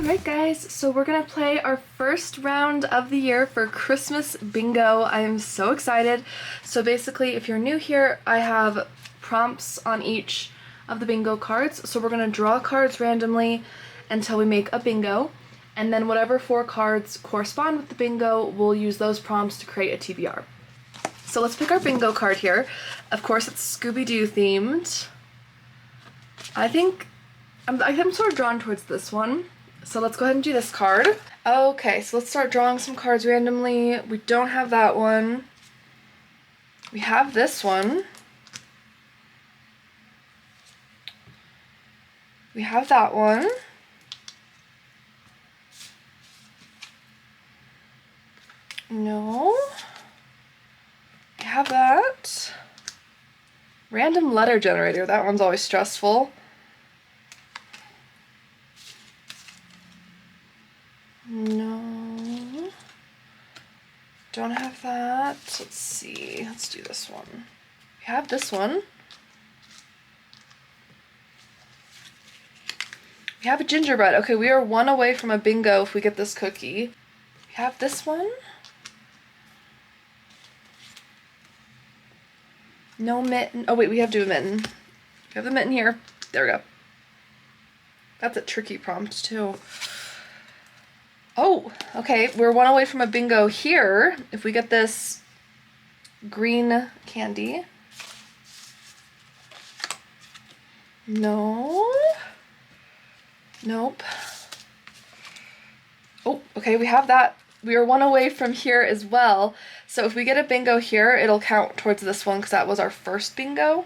Alright guys, so we're gonna play our first round of the year for Christmas bingo. I am so excited. So basically, if you're new here, I have prompts on each of the bingo cards. So we're gonna draw cards randomly until we make a bingo. And then whatever 4 cards correspond with the bingo, we'll use those prompts to create a TBR. So let's pick our bingo card here. Of course, it's Scooby-Doo themed. I think I'm sort of drawn towards this one. So let's go ahead and do this card. Okay, so let's start drawing some cards randomly. We don't have that one. We have this one. We have that one. No. We have that. Random letter generator. That one's always stressful. No. Don't have that. Let's see. Let's do this one. We have this one. We have a gingerbread. Okay, we are 1 away from a bingo if we get this cookie. We have this one. No mitten. Oh wait, we have to do a mitten. We have the mitten here. There we go. That's a tricky prompt too. Oh, okay, we're 1 away from a bingo here. If we get this green candy. No. Nope. Oh, okay, we have that. We are 1 away from here as well. So if we get a bingo here, it'll count towards this one because that was our first bingo.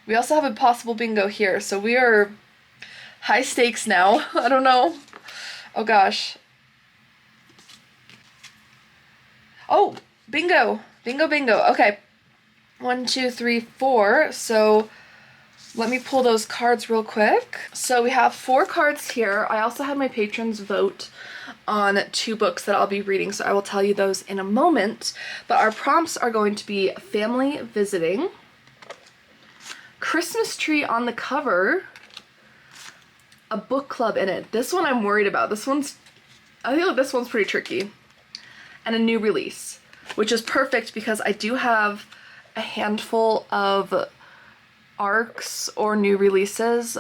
We also have a possible bingo here, so we are high stakes now. I don't know. Oh gosh. Oh, bingo. Bingo, bingo. Okay. 1, 2, 3, 4. So let me pull those cards real quick. So we have 4 cards here. I also had my patrons vote on 2 books that I'll be reading, so I will tell you those in a moment. But our prompts are going to be family visiting, Christmas tree on the cover, a book club in it. This one I'm worried about. I feel like this one's pretty tricky. And a new release, which is perfect because I do have a handful of ARCs or new releases,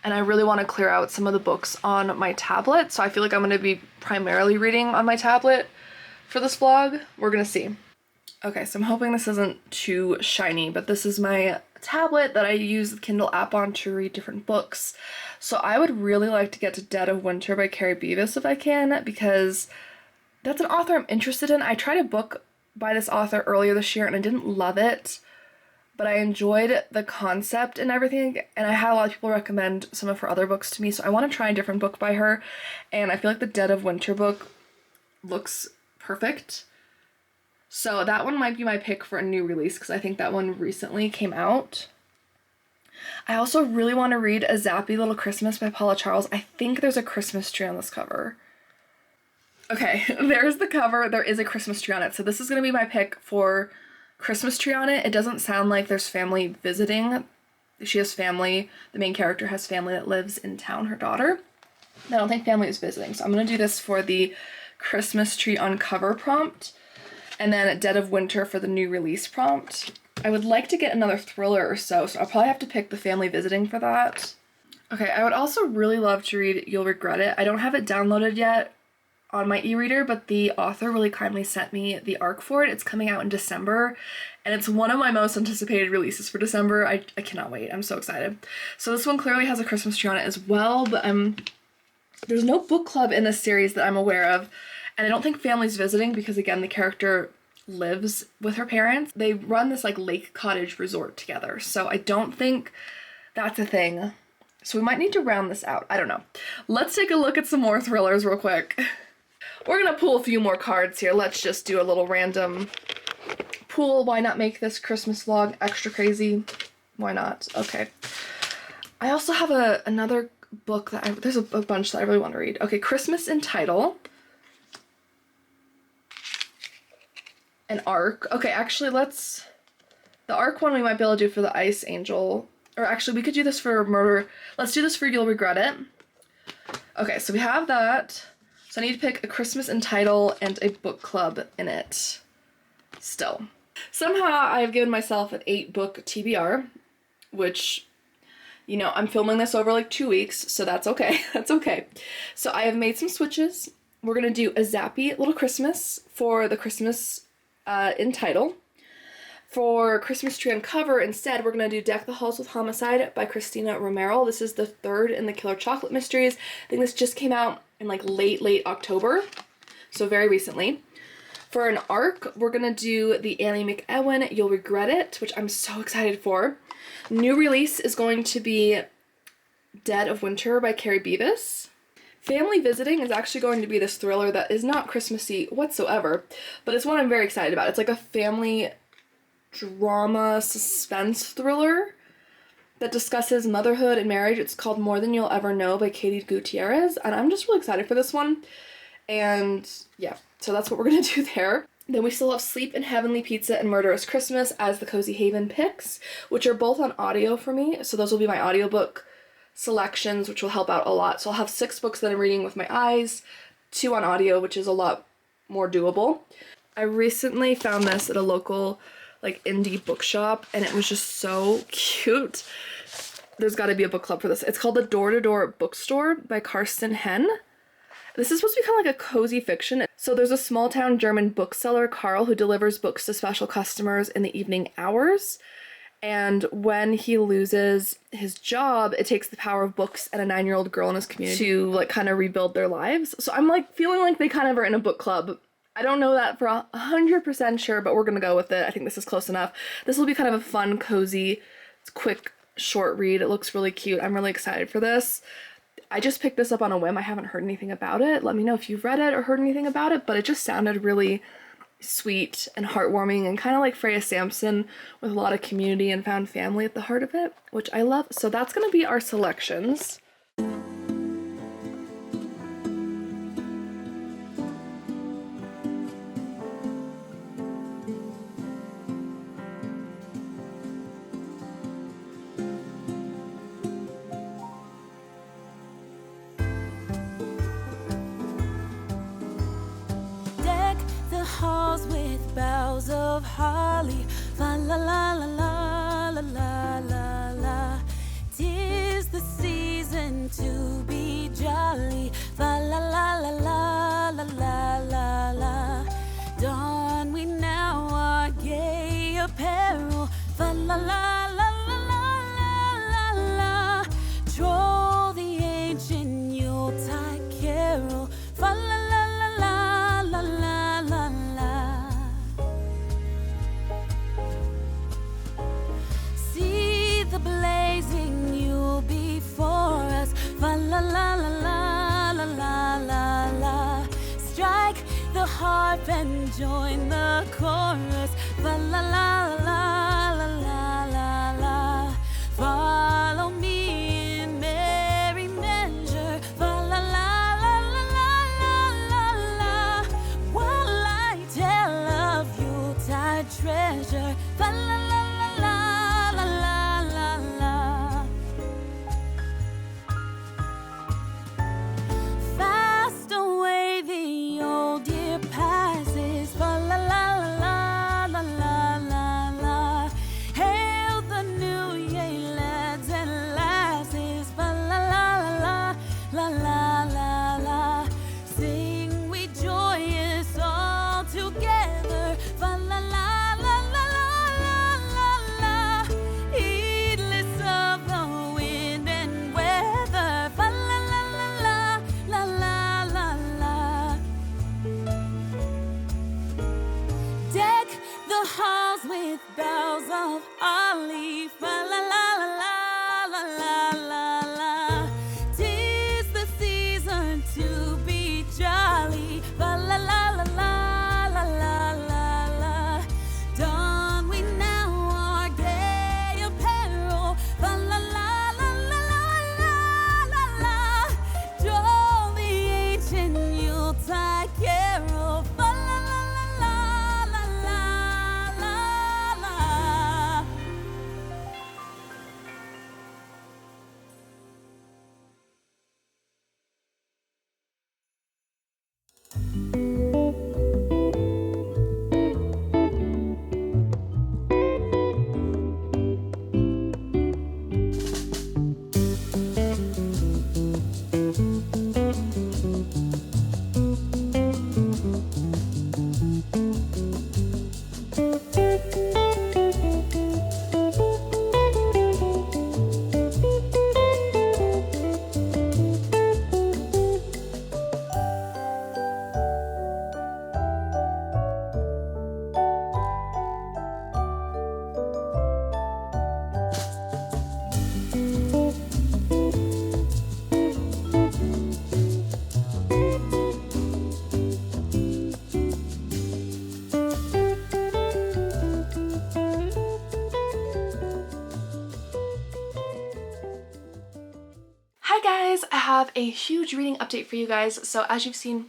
and I really want to clear out some of the books on my tablet, so I feel like I'm going to be primarily reading on my tablet for this vlog. We're going to see. Okay, so I'm hoping this isn't too shiny, but this is my tablet that I use the Kindle app on to read different books. So I would really like to get to Dead of Winter by Carrie Beavis if I can, because that's an author I'm interested in. I tried a book by this author earlier this year and I didn't love it, but I enjoyed the concept and everything, and I had a lot of people recommend some of her other books to me, so I want to try a different book by her, and I feel like the Dead of Winter book looks perfect. So that one might be my pick for a new release because I think that one recently came out. I also really want to read A Zappy Little Christmas by Paula Charles. I think there's a Christmas tree on this cover. Okay, there's the cover. There is a Christmas tree on it. So this is going to be my pick for Christmas tree on it. It doesn't sound like there's family visiting. She has family. The main character has family that lives in town, her daughter. I don't think family is visiting. So I'm going to do this for the Christmas tree on cover prompt. And then Dead of Winter for the new release prompt. I would like to get another thriller or so I'll probably have to pick the family visiting for that. Okay, I would also really love to read You'll Regret It. I don't have it downloaded yet on my e-reader, but the author really kindly sent me the ARC for it. It's coming out in December, and it's one of my most anticipated releases for December. I cannot wait. I'm so excited. So this one clearly has a Christmas tree on it as well, but there's no book club in this series that I'm aware of, and I don't think family's visiting because, again, the character lives with her parents. They run this like lake cottage resort together, so I don't think that's a thing. So we might need to round this out. I don't know. Let's take a look at some more thrillers real quick. We're gonna pull a few more cards here. Let's just do a little random pull. Why not make this Christmas vlog extra crazy? Why not? Okay. I also have another book that there's a bunch that I really want to read. Okay, Christmas in Title. An ARC. Okay, actually the ARC one we might be able to do for the Ice Angel. Or actually we could do this for Murder. Let's do this for You'll Regret It. Okay, so we have that. So I need to pick a Christmas in title and a book club in it still. Somehow I've given myself an 8-book TBR, which, you know, I'm filming this over like 2 weeks, so that's okay. That's okay. So I have made some switches. We're gonna do a Zappy Little Christmas for the Christmas in title. For Christmas Tree on cover, instead, we're going to do Deck the Halls with Homicide by Christina Romero. This is the 3rd in the Killer Chocolate Mysteries. I think this just came out in like late October, so very recently. For an arc, we're going to do the Annie McEwen You'll Regret It, which I'm so excited for. New release is going to be Dead of Winter by Carrie Beavis. Family Visiting is actually going to be this thriller that is not Christmassy whatsoever, but it's one I'm very excited about. It's like a family drama suspense thriller that discusses motherhood and marriage. It's called More Than You'll Ever Know by Katie Gutierrez, and I'm just really excited for this one. And yeah, so that's what we're gonna do there. Then we still have Sleep in Heavenly Pizza and Murderous Christmas as the Cozy Haven picks, which are both on audio for me, so those will be my audiobook selections, which will help out a lot. So I'll have 6 books that I'm reading with my eyes, 2 on audio, which is a lot more doable. I recently found this at a local like indie bookshop, and it was just so cute. There's got to be a book club for this. It's called The Door to Door Bookstore by Karsten Henn. This is supposed to be kind of like a cozy fiction. So there's a small town German bookseller, Carl, who delivers books to special customers in the evening hours. And when he loses his job, it takes the power of books and a 9-year-old girl in his community to like kind of rebuild their lives. So I'm like feeling like they kind of are in a book club. I don't know that for 100% sure, but we're gonna go with it. I think this is close enough. This will be kind of a fun, cozy, quick, short read. It looks really cute. I'm really excited for this. I just picked this up on a whim. I haven't heard anything about it. Let me know if you've read it or heard anything about it, but it just sounded really sweet and heartwarming and kind of like Freya Sampson with a lot of community and found family at the heart of it, which I love. So that's gonna be our selections. Halls with boughs of holly, fa la la la la la la la la. 'Tis the season to be jolly, fa la la la la la la la la. Don we now our gay apparel, fa la la la la la la la. Troll the ancient Yuletide carol, fa la la la la la la la. Blazing Yule before us, fa la la la la la la la la. Strike the harp and join the chorus, fa la la la la la la la. Follow me in merry measure, fa la la la la la la la. While I tell of Yuletide treasure, fa la la la la la la. Fast away the old year passes, fa la la la la la la la. Hail the new year, lads and lasses, fa la la la la la la la. Sing we joyous all together, fa la la la la la la la. Heedless of the wind and weather, fa la la la la la la la. Deck the halls with boughs of holly, fa la la la la la la la. 'Tis the season to be jolly, fa la la la la la la la la. Don we now our gay apparel, fa la la la la la la la. Droll the ancient Yuletide carol, fa la la la la la la la. have a huge reading update for you guys. So as you've seen,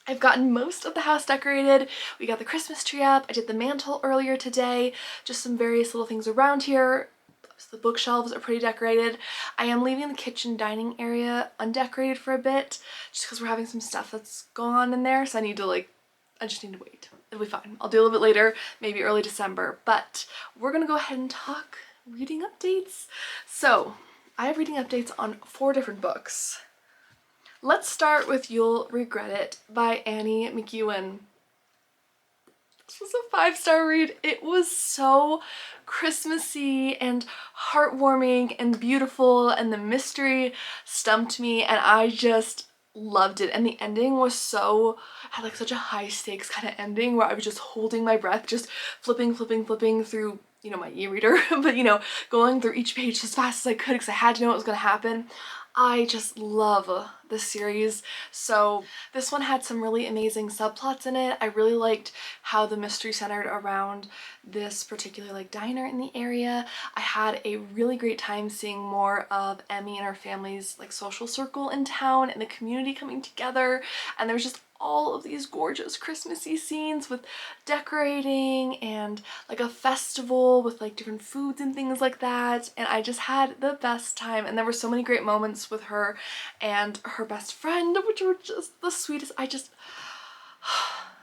I've gotten most of the house decorated. We got the Christmas tree up. I did the mantle earlier today. Just some various little things around here. So the bookshelves are pretty decorated. I am leaving the kitchen dining area undecorated for a bit just because we're having some stuff that's going on in there. So I just need to wait. It'll be fine. I'll do a little bit later, maybe early December. But we're gonna go ahead and talk reading updates. So I have reading updates on 4 different books. Let's start with You'll Regret It by Annie McEwen. This was a 5-star read. It was so Christmassy and heartwarming and beautiful, and the mystery stumped me and I just loved it. And the ending was had like such a high stakes kind of ending where I was just holding my breath, just flipping through, you know, my e-reader, but you know, going through each page as fast as I could because I had to know what was going to happen. I just love this series. So this one had some really amazing subplots in it. I really liked how the mystery centered around this particular like diner in the area. I had a really great time seeing more of Emmy and her family's like social circle in town and the community coming together, and there was just all of these gorgeous Christmassy scenes with decorating and like a festival with like different foods and things like that, and I just had the best time. And there were so many great moments with her and her best friend, which were just the sweetest.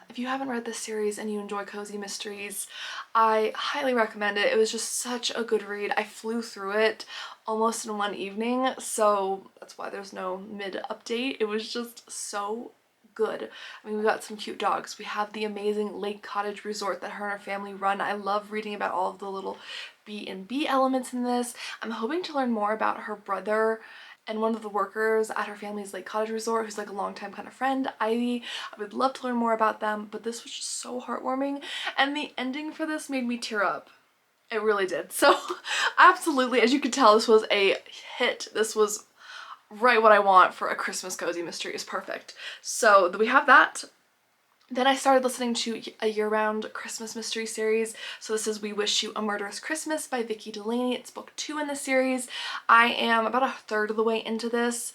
If you haven't read this series and you enjoy cozy mysteries, I highly recommend it. It was just such a good read. I flew through it almost in one evening, so that's why there's no mid update. It was just so good. I mean, we got some cute dogs. We have the amazing lake cottage resort that her and her family run. I love reading about all of the little B&B elements in this. I'm hoping to learn more about her brother and one of the workers at her family's lake cottage resort who's like a longtime kind of friend, Ivy. I would love to learn more about them, but this was just so heartwarming, and the ending for this made me tear up. It really did. So absolutely, as you can tell, this was a hit. This was right what I want for a Christmas cozy mystery. Is perfect. So we have that. Then I started listening to a year-round Christmas mystery series. So this is We Wish You a Murderous Christmas by Vicki Delaney. It's book 2 in the series. I am about a third of the way into this.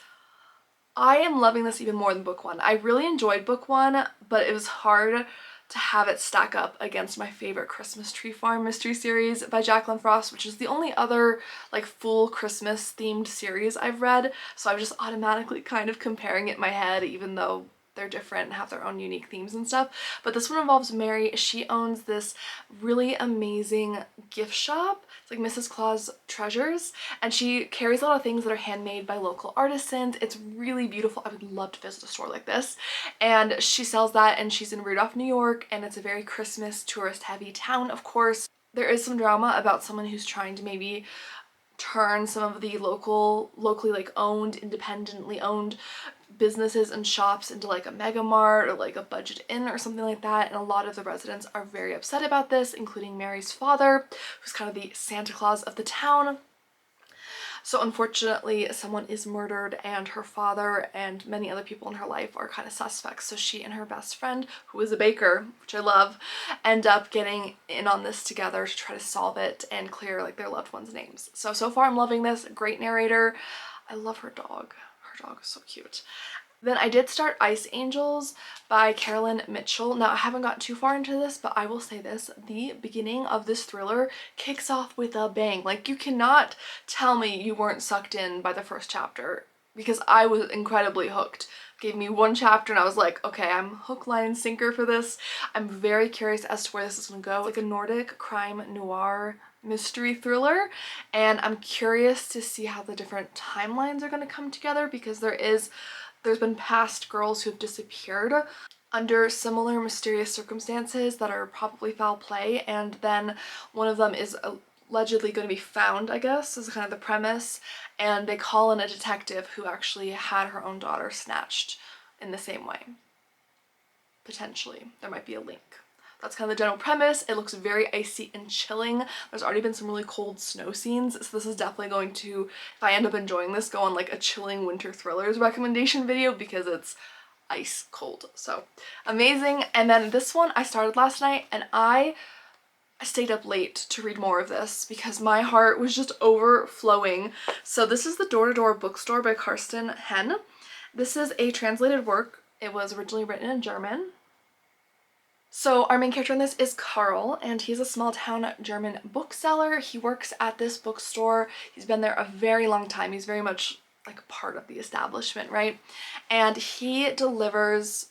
I am loving this even more than book 1. I really enjoyed book 1, but it was hard to have it stack up against my favorite Christmas Tree Farm mystery series by Jacqueline Frost, which is the only other like full Christmas themed series I've read. So I'm just automatically kind of comparing it in my head, even though they're different and have their own unique themes and stuff. But this one involves Mary. She owns this really amazing gift shop. It's like Mrs. Claus Treasures, and she carries a lot of things that are handmade by local artisans. It's really beautiful. I would love to visit a store like this. And she sells that, and she's in Rudolph, New York, and it's a very Christmas tourist heavy town, of course. There is some drama about someone who's trying to maybe turn some of the locally like owned, independently owned businesses and shops into like a mega mart or like a budget inn or something like that, and a lot of the residents are very upset about this, including Mary's father, who's kind of the Santa Claus of the town. So unfortunately someone is murdered, and her father and many other people in her life are kind of suspects. So she and her best friend, who is a baker, which I love, end up getting in on this together to try to solve it and clear like their loved ones' names. So far I'm loving this. Great narrator. I love her dog. Her dog is so cute. Then I did start Ice Angels by Carolyn Mitchell. Now I haven't gotten too far into this, but I will say this, the beginning of this thriller kicks off with a bang. Like, you cannot tell me you weren't sucked in by the first chapter, because I was incredibly hooked. Gave me one chapter and I was like, okay, I'm hook, line, and sinker for this. I'm very curious as to where this is gonna go. It's like a Nordic crime noir mystery thriller, and I'm curious to see how the different timelines are going to come together, because there's been past girls who've disappeared under similar mysterious circumstances that are probably foul play, and then one of them is allegedly going to be found, I guess, is kind of the premise, and they call in a detective who actually had her own daughter snatched in the same way. Potentially. There might be a link. That's kind of the general premise. It looks very icy and chilling. There's already been some really cold snow scenes, so this is definitely going to, if I end up enjoying this, go on like a chilling winter thrillers recommendation video, because it's ice cold. So amazing. And then this one I started last night, and I I stayed up late to read more of this because my heart was just overflowing. So this is the Door-to-Door Bookstore by Karsten Henn. This is a translated work. It was originally written in German. So our main character in this is Carl, and he's a small town German bookseller. He works at this bookstore. He's been there a very long time. He's very much like part of the establishment, right? And he delivers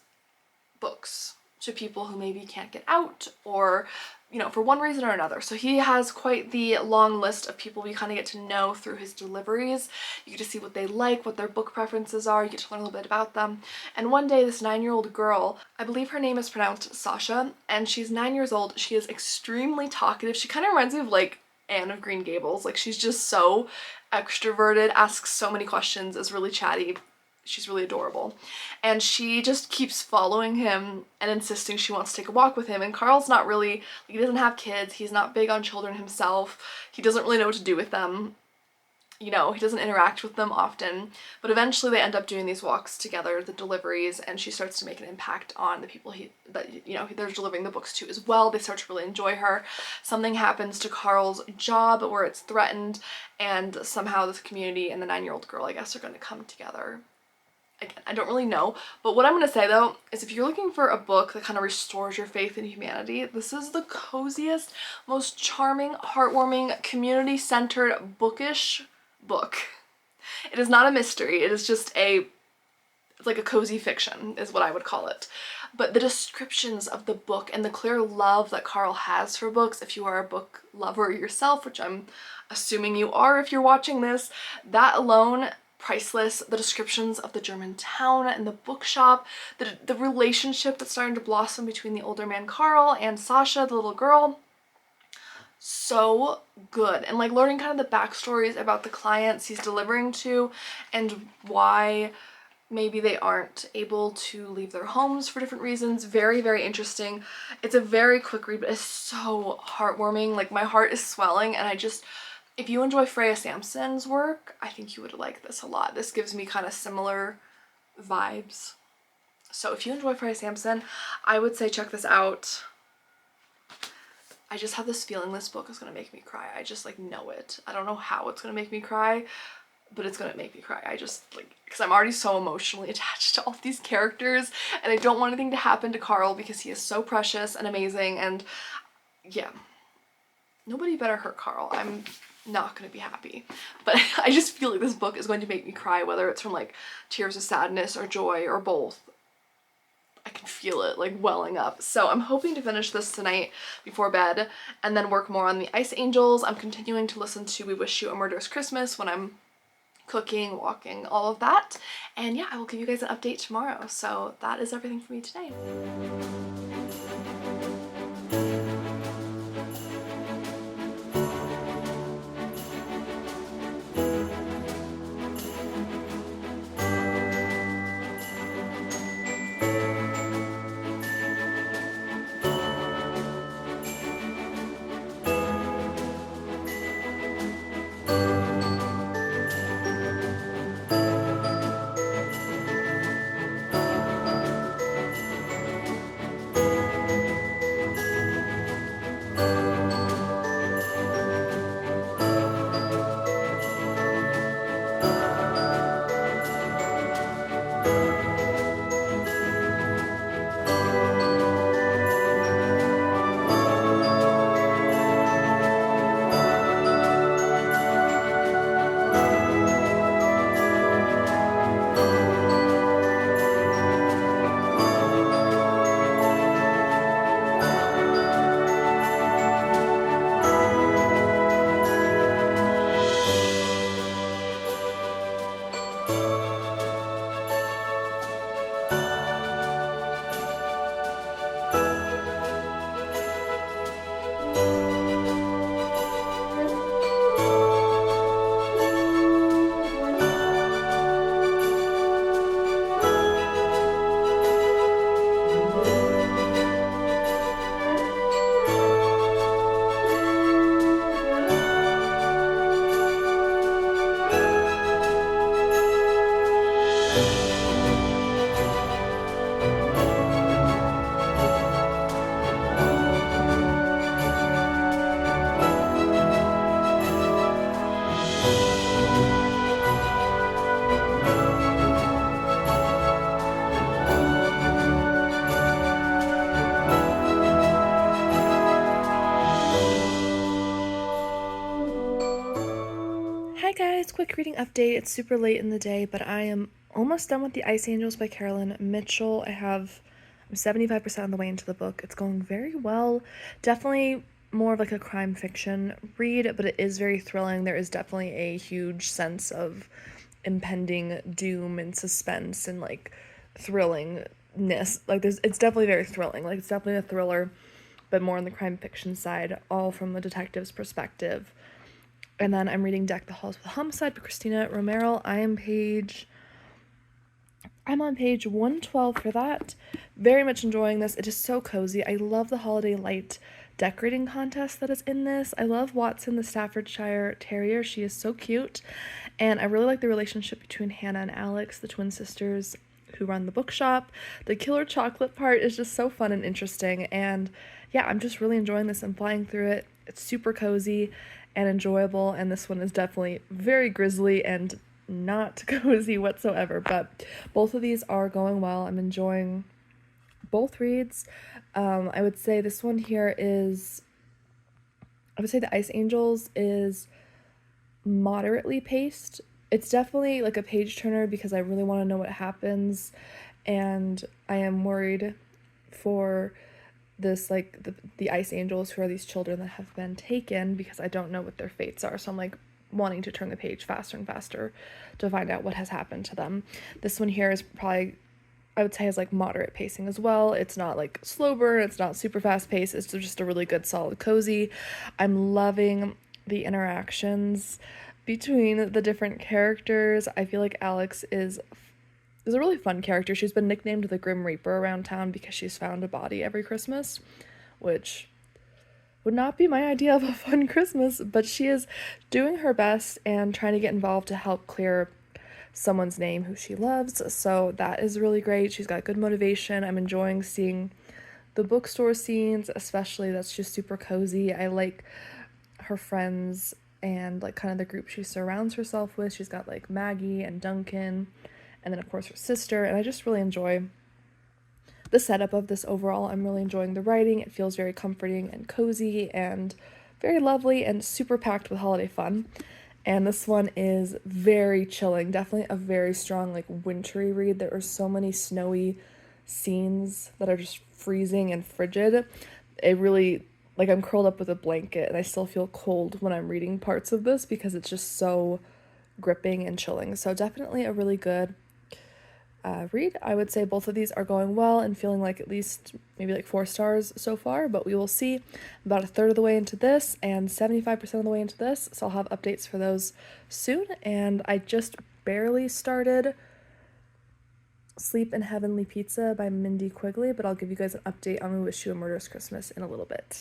books to people who maybe can't get out, or you know, for one reason or another. So he has quite the long list of people we kind of get to know through his deliveries. You get to see what they like, what their book preferences are, you get to learn a little bit about them. And one day this 9-year-old girl, I believe her name is pronounced Sasha, and she's 9 years old. She is extremely talkative. She kind of reminds me of like Anne of Green Gables. Like, she's just so extroverted, asks so many questions, is really chatty. She's really adorable. And she just keeps following him and insisting she wants to take a walk with him. And Carl's not really, he doesn't have kids. He's not big on children himself. He doesn't really know what to do with them. You know, he doesn't interact with them often. But eventually they end up doing these walks together, the deliveries, and she starts to make an impact on the people they're delivering the books to as well. They start to really enjoy her. Something happens to Carl's job where it's threatened, and somehow this community and the 9-year-old girl, I guess, are going to come together. Again, I don't really know, but what I'm going to say though is if you're looking for a book that kind of restores your faith in humanity, this is the coziest, most charming, heartwarming, community-centered, bookish book. It is not a mystery, it is just it's like a cozy fiction is what I would call it. But the descriptions of the book and the clear love that Carl has for books, if you are a book lover yourself, which I'm assuming you are if you're watching this, that alone, priceless. The descriptions of the German town and the bookshop, the relationship that's starting to blossom between the older man Carl and Sasha, the little girl, so good. And like learning kind of the backstories about the clients he's delivering to and why maybe they aren't able to leave their homes for different reasons. Very, very interesting. It's a very quick read, but it's so heartwarming. Like, my heart is swelling, and if you enjoy Freya Sampson's work, I think you would like this a lot. This gives me kind of similar vibes. So if you enjoy Freya Sampson, I would say check this out. I just have this feeling this book is going to make me cry. I just like know it. I don't know how it's going to make me cry, but it's going to make me cry. I just like, because I'm already so emotionally attached to all of these characters, and I don't want anything to happen to Carl because he is so precious and amazing, and yeah. Nobody better hurt Carl. I'm not gonna be happy, but I just feel like this book is going to make me cry, whether it's from like tears of sadness or joy or both. I can feel it like welling up. So I'm hoping to finish this tonight before bed and then work more on the Ice Angels. I'm continuing to listen to We Wish You a Murderous Christmas when I'm cooking, walking, all of that. And yeah, I will give you guys an update tomorrow. So that is everything for me today. quick reading update. It's super late in the day, but I am almost done with The Ice Angels by Carolyn Mitchell. I'm 75% of the way into the book. It's going very well. Definitely more of like a crime fiction read, but it is very thrilling. There is definitely a huge sense of impending doom and suspense and like thrillingness. Like it's definitely very thrilling. Like it's definitely a thriller, but more on the crime fiction side, all from the detective's perspective. And then I'm reading Deck the Halls with Homicide by Christina Romero. I'm on page 112 for that. Very much enjoying this. It is so cozy. I love the holiday light decorating contest that is in this. I love Watson, the Staffordshire Terrier. She is so cute. And I really like the relationship between Hannah and Alex, the twin sisters who run the bookshop. The killer chocolate part is just so fun and interesting. And yeah, I'm just really enjoying this. I'm flying through it. It's super cozy and enjoyable, and this one is definitely very grisly and not cozy whatsoever, but both of these are going well. I'm enjoying both reads. I would say this one here I would say The Ice Angels is moderately paced. It's definitely like a page turner because I really want to know what happens, and I am worried for this, like the Ice Angels, who are these children that have been taken, because I don't know what their fates are. So I'm like wanting to turn the page faster and faster to find out what has happened to them. This one here is probably, I would say, has like moderate pacing as well. It's not like slow burn, it's not super fast paced. It's just a really good, solid, cozy. I'm loving the interactions between the different characters. I feel like Alex is a really fun character. She's been nicknamed the Grim Reaper around town because she's found a body every Christmas, which would not be my idea of a fun Christmas, but she is doing her best and trying to get involved to help clear someone's name who she loves. So that is really great. She's got good motivation. I'm enjoying seeing the bookstore scenes, especially. That's just super cozy. I like her friends and like kind of the group she surrounds herself with. She's got like Maggie and Duncan, and then of course her sister, and I just really enjoy the setup of this overall. I'm really enjoying the writing. It feels very comforting and cozy and very lovely and super packed with holiday fun. And this one is very chilling, definitely a very strong like wintry read. There are so many snowy scenes that are just freezing and frigid. It really, like, I'm curled up with a blanket and I still feel cold when I'm reading parts of this because it's just so gripping and chilling. So definitely a really good read. I would say both of these are going well and feeling like at least maybe like 4 stars so far, but we will see. About a third of the way into this and 75% of the way into this, so I'll have updates for those soon. And I just barely started Sleep in Heavenly Pizza by Mindy Quigley, but I'll give you guys an update on Wish You a Murderous Christmas in a little bit.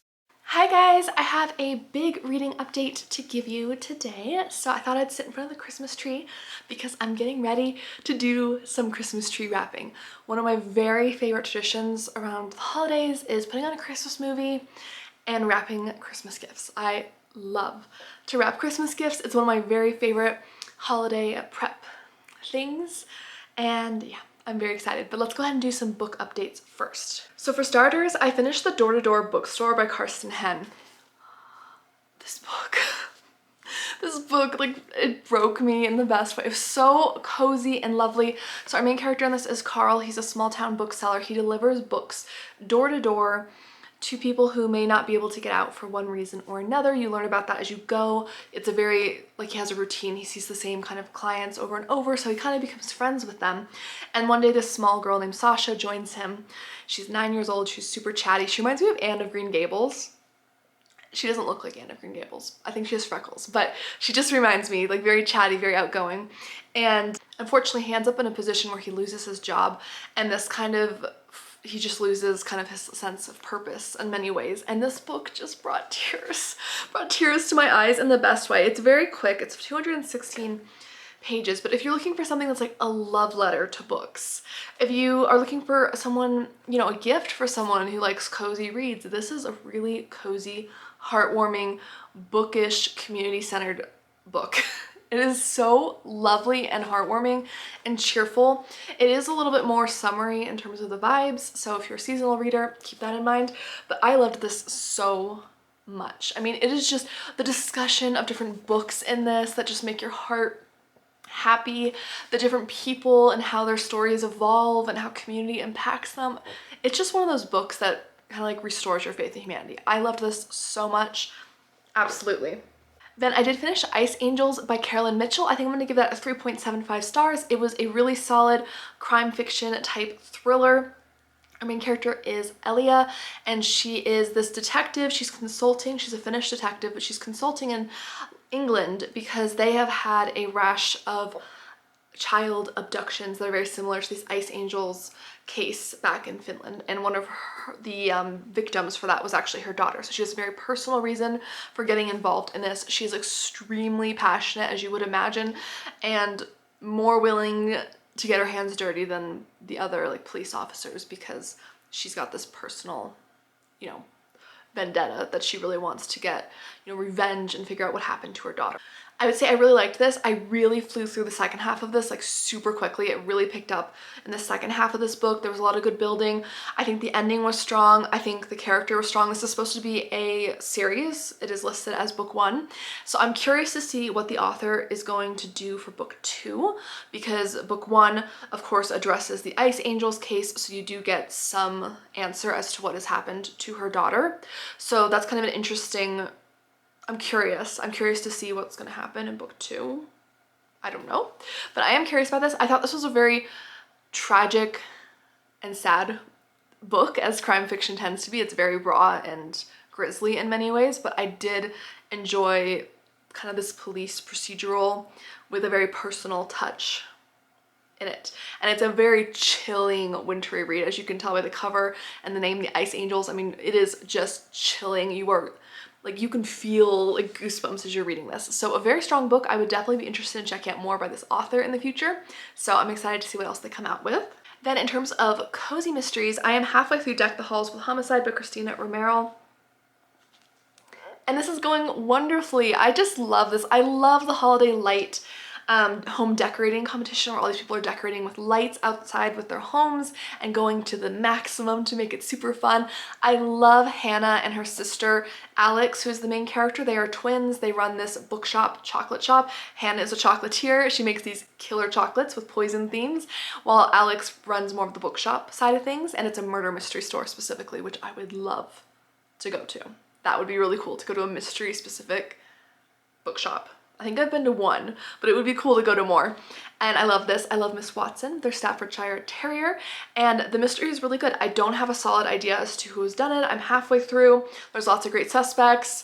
Hi guys, I have a big reading update to give you today. So I thought I'd sit in front of the Christmas tree because I'm getting ready to do some Christmas tree wrapping. One of my very favorite traditions around the holidays is putting on a Christmas movie and wrapping Christmas gifts. I love to wrap Christmas gifts. It's one of my very favorite holiday prep things, and yeah, I'm very excited, but let's go ahead and do some book updates first. So for starters, I finished The Door-to-Door Bookstore by Karsten Henn. This book, like, it broke me in the best way. It was so cozy and lovely. So our main character in this is Carl. He's a small town bookseller. He delivers books door to door to people who may not be able to get out for one reason or another. You learn about that as you go. It's a very, like, he has a routine. He sees the same kind of clients over and over, so he kind of becomes friends with them. And one day this small girl named Sasha joins him. She's 9 years old. She's super chatty. She reminds me of Anne of Green Gables. She doesn't look like Anne of Green Gables. I think she has freckles, but she just reminds me, like, very chatty, very outgoing. And unfortunately, he ends up in a position where he loses his job, and this kind of, he just loses kind of his sense of purpose in many ways. And this book just brought tears to my eyes in the best way. It's very quick. It's 216 pages, but if you're looking for something that's like a love letter to books, if you are looking for someone, you know, a gift for someone who likes cozy reads, this is a really cozy, heartwarming, bookish, community-centered book. It is so lovely and heartwarming and cheerful. It is a little bit more summery in terms of the vibes, so if you're a seasonal reader, keep that in mind. But I loved this so much. I mean, it is just the discussion of different books in this that just make your heart happy, the different people and how their stories evolve and how community impacts them. It's just one of those books that kind of like restores your faith in humanity. I loved this so much. Absolutely. Then I did finish Ice Angels by Carolyn Mitchell. I think I'm going to give that a 3.75 stars. It was a really solid crime fiction type thriller. Our main character is Elia, and she is this detective. She's consulting. She's a Finnish detective, but she's consulting in England because they have had a rash of child abductions that are very similar to this Ice Angels case back in Finland, and one of the victims for that was actually her daughter. So she has a very personal reason for getting involved in this. She's extremely passionate, as you would imagine, and more willing to get her hands dirty than the other like police officers because she's got this personal, you know, vendetta that she really wants to get, you know, revenge and figure out what happened to her daughter. I would say I really liked this. I really flew through the second half of this like super quickly. It really picked up in the second half of this book. There was a lot of good building. I think the ending was strong. I think the character was strong. This is supposed to be a series. It is listed as book 1. So I'm curious to see what the author is going to do for book 2, because book 1, of course, addresses the Ice Angels case. So you do get some answer as to what has happened to her daughter. So that's kind of an interesting, I'm curious to see what's going to happen in book 2. I don't know, but I am curious about this. I thought this was a very tragic and sad book, as crime fiction tends to be. It's very raw and grisly in many ways, but I did enjoy kind of this police procedural with a very personal touch in it. And it's a very chilling, wintry read, as you can tell by the cover and the name, The Ice Angels. I mean, it is just chilling. You are like, you can feel like goosebumps as you're reading this. So a very strong book. I would definitely be interested in checking out more by this author in the future. So I'm excited to see what else they come out with. Then in terms of cozy mysteries, I am halfway through Deck the Halls with Homicide by Christina Romero. And this is going wonderfully. I just love this. I love the holiday light home decorating competition where all these people are decorating with lights outside with their homes and going to the maximum to make it super fun. I love Hannah and her sister Alex, who is the main character. They are twins. They run this bookshop, chocolate shop. Hannah is a chocolatier. She makes these killer chocolates with poison themes, while Alex runs more of the bookshop side of things, and it's a murder mystery store specifically, which I would love to go to. That would be really cool, to go to a mystery specific bookshop. I think I've been to one, but it would be cool to go to more. And I love this. I love Miss Watson, their Staffordshire Terrier, and the mystery is really good. I don't have a solid idea as to who's done it. I'm halfway through. There's lots of great suspects.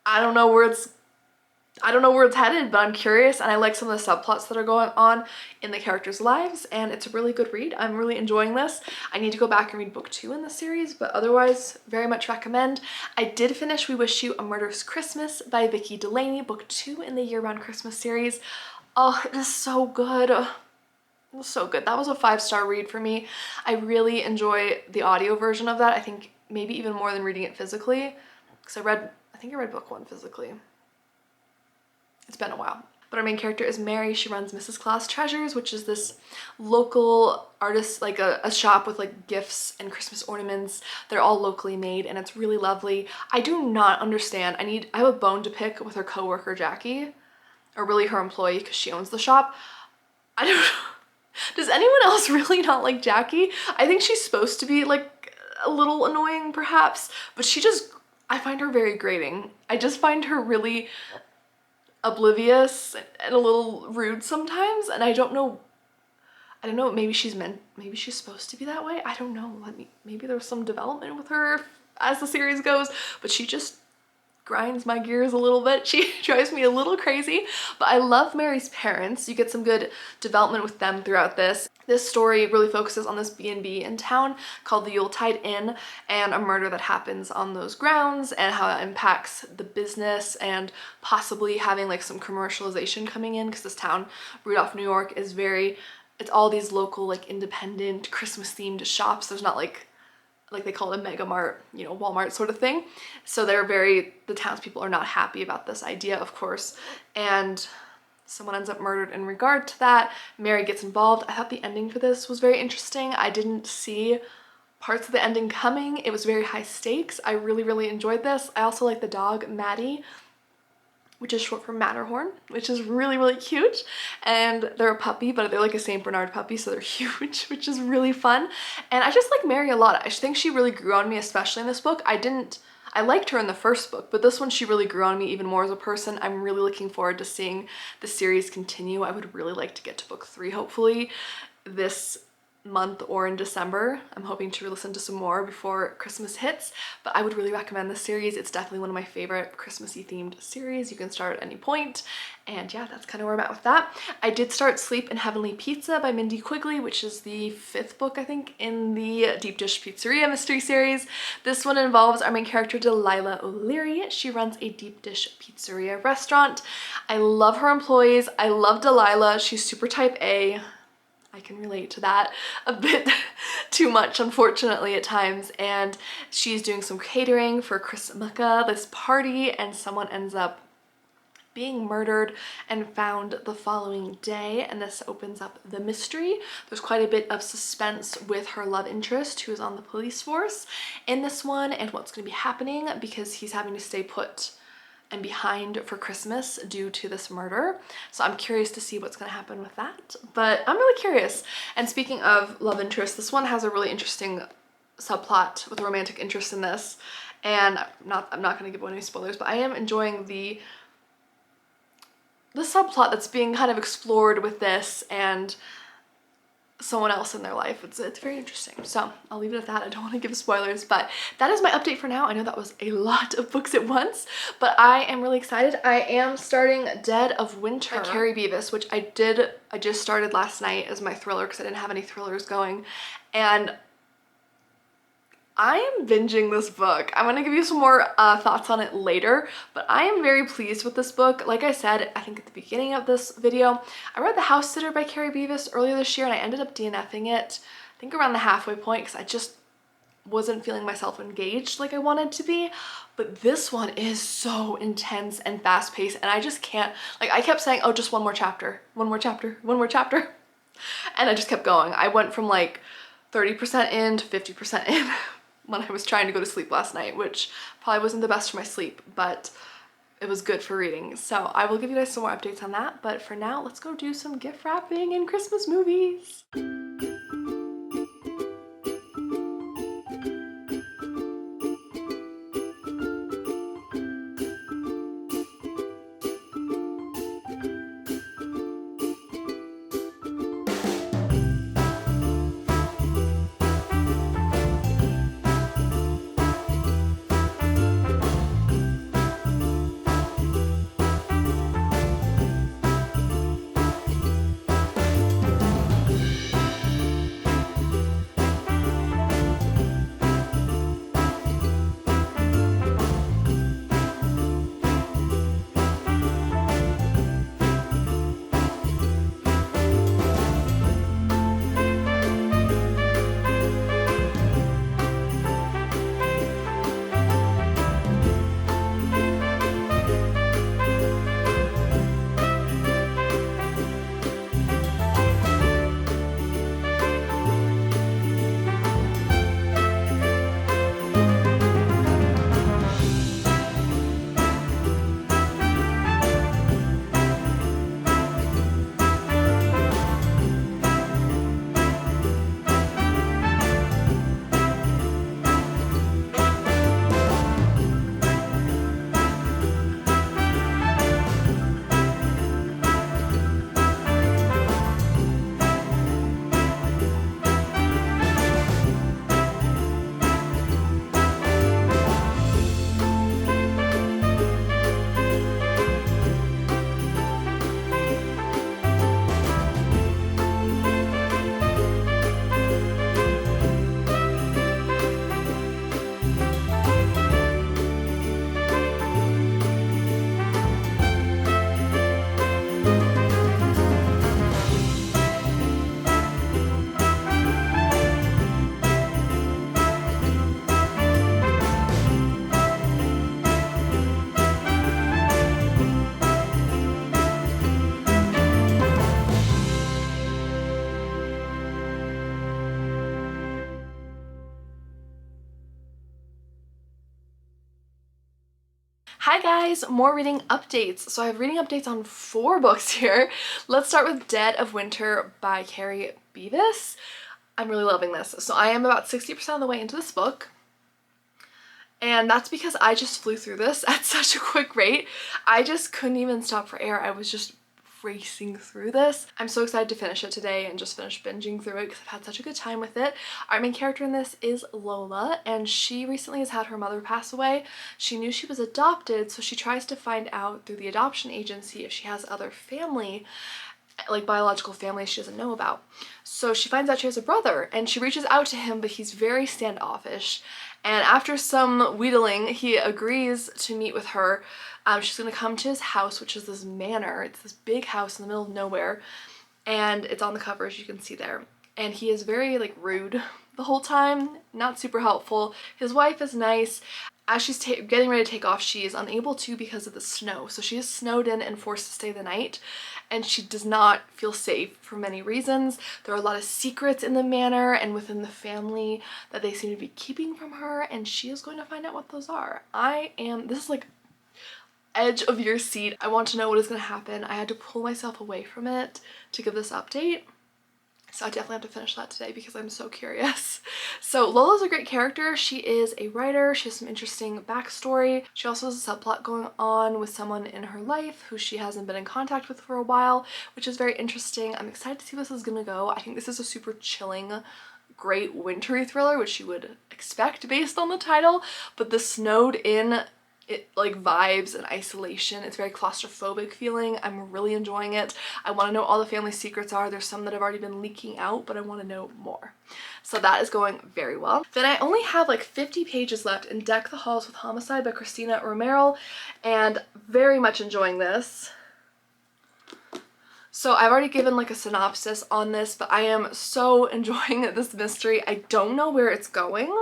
I don't know where it's headed, but I'm curious, and I like some of the subplots that are going on in the characters' lives, and it's a really good read. I'm really enjoying this. I need to go back and read book 2 in the series, but otherwise, very much recommend. I did finish We Wish You a Murderous Christmas by Vicki Delaney, book 2 in the Year-Round Christmas series. Oh, it is so good. It was so good. That was a 5-star read for me. I really enjoy the audio version of that. I think maybe even more than reading it physically, because I think I read book 1 physically. It's been a while. But our main character is Mary. She runs Mrs. Claus Treasures, which is this local artist, like a shop with like gifts and Christmas ornaments. They're all locally made, and it's really lovely. I do not understand. I have a bone to pick with her coworker Jackie, or really her employee, because she owns the shop. I don't know. Does anyone else really not like Jackie? I think she's supposed to be like a little annoying perhaps, but I find her very grating. I just find her really oblivious and a little rude sometimes, and I don't know, maybe she's supposed to be that way. I don't know. Maybe there's some development with her as the series goes, but she just grinds my gears a little bit. She drives me a little crazy, but I love Mary's parents. You get some good development with them throughout this. This story really focuses on this B&B in town called the Yuletide Inn, and a murder that happens on those grounds and how it impacts the business, and possibly having like some commercialization coming in, because this town, Rudolph, New York, is it's all these local like independent Christmas themed shops. There's not like they call it a mega mart, you know, Walmart sort of thing. So the townspeople are not happy about this idea, of course, and someone ends up murdered in regard to that. Mary gets involved. I thought the ending for this was very interesting. I didn't see parts of the ending coming. It was very high stakes. I really, really enjoyed this. I also like the dog, Maddie. which is short for Matterhorn, which is really, really cute. And they're a puppy, but they're like a St. Bernard puppy, so they're huge, which is really fun. And I just like Mary a lot. I think she really grew on me, especially in this book. I liked her in the first book, but this one she really grew on me even more as a person. I'm really looking forward to seeing the series continue. I would really like to get to book 3, hopefully this month or in December. I'm hoping to listen to some more before Christmas hits, but I would really recommend this series. It's definitely one of my favorite Christmassy themed series. You can start at any point, and yeah, that's kind of where I'm at with that. I did start Sleep in Heavenly Pizza by Mindy Quigley, which is the 5th book, I think, in the Deep Dish Pizzeria mystery series. This one involves our main character, Delilah O'Leary. She runs a deep dish pizzeria restaurant. I love her employees. I love Delilah. She's super type A. I can relate to that a bit too much, unfortunately, at times. And she's doing some catering for Chrismukkah, this party, and someone ends up being murdered and found the following day, and this opens up the mystery. There's quite a bit of suspense with her love interest, who is on the police force in this one, and what's going to be happening because he's having to stay put and behind for Christmas due to this murder. So I'm curious to see what's gonna happen with that, but I'm really curious. And speaking of love interest, this one has a really interesting subplot with a romantic interest in this, and I'm not gonna give away any spoilers, but I am enjoying the subplot that's being kind of explored with this and someone else in their life. It's very interesting. So I'll leave it at that. I don't want to give spoilers, but that is my update for now. I know that was a lot of books at once, but I am really excited. I am starting Dead of Winter by Carrie Beavis, which I just started last night as my thriller because I didn't have any thrillers going, and I am binging this book. I'm gonna give you some more thoughts on it later, but I am very pleased with this book. Like I said, I think at the beginning of this video, I read The House Sitter by Carrie Beavis earlier this year, and I ended up DNFing it, I think around the halfway point, because I just wasn't feeling myself engaged like I wanted to be. But this one is so intense and fast-paced, and I just can't, like, I kept saying, oh, just one more chapter, one more chapter, one more chapter, and I just kept going. I went from like 30% in to 50% in when I was trying to go to sleep last night, which probably wasn't the best for my sleep, but it was good for reading. So I will give you guys some more updates on that, but for now, let's go do some gift wrapping and Christmas movies. Hi guys, more reading updates. So I have reading updates on 4 books here. Let's start with Dead of Winter by Carrie Beavis. I'm really loving this. So I am about 60% of the way into this book. And that's because I just flew through this at such a quick rate. I just couldn't even stop for air. I was just racing through this. I'm so excited to finish it today and just finish binging through it because I've had such a good time with it. Our main character in this is Lola, and she recently has had her mother pass away. She knew she was adopted, so she tries to find out through the adoption agency if she has other family, like biological family she doesn't know about. So she finds out she has a brother, and she reaches out to him, but he's very standoffish. And after some wheedling, he agrees to meet with her. She's gonna come to his house, which is this manor. It's this big house in the middle of nowhere, and it's on the cover, as you can see there. And he is very like rude the whole time, not super helpful. His wife is nice. As she's getting ready to take off, she is unable to because of the snow. So she is snowed in and forced to stay the night, and she does not feel safe for many reasons. There are a lot of secrets in the manor and within the family that they seem to be keeping from her, and she is going to find out what those are. This is like edge of your seat. I want to know what is going to happen. I had to pull myself away from it to give this update. So I definitely have to finish that today because I'm so curious. So Lola's a great character. She is a writer. She has some interesting backstory. She also has a subplot going on with someone in her life who she hasn't been in contact with for a while, which is very interesting. I'm excited to see where this is gonna go. I think this is a super chilling, great wintry thriller, which you would expect based on the title, but the snowed in vibes and isolation. It's very claustrophobic feeling. I'm really enjoying it. I want to know what all the family secrets are. There's some that have already been leaking out, but I want to know more. So that is going very well. Then I only have like 50 pages left in Deck the Halls with Homicide by Christina Romero, and very much enjoying this. So I've already given like a synopsis on this, but I am so enjoying this mystery. I don't know where it's going.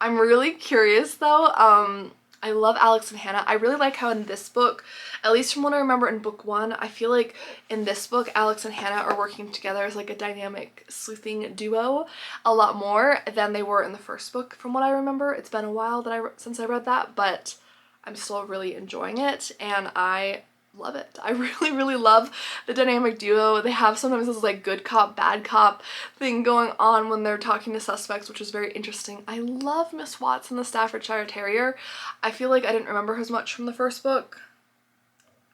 I'm really curious though. I love Alex and Hannah. I really like how in this book, at least from what I remember in book 1, I feel like in this book, Alex and Hannah are working together as like a dynamic sleuthing duo a lot more than they were in the first book from what I remember. It's been a while since I read that, but I'm still really enjoying it and I love it. I really love the dynamic duo. They have sometimes this like good cop, bad cop thing going on when they're talking to suspects, which is very interesting. I love Miss Watson, the Staffordshire Terrier. I feel like I didn't remember her as much from the first book.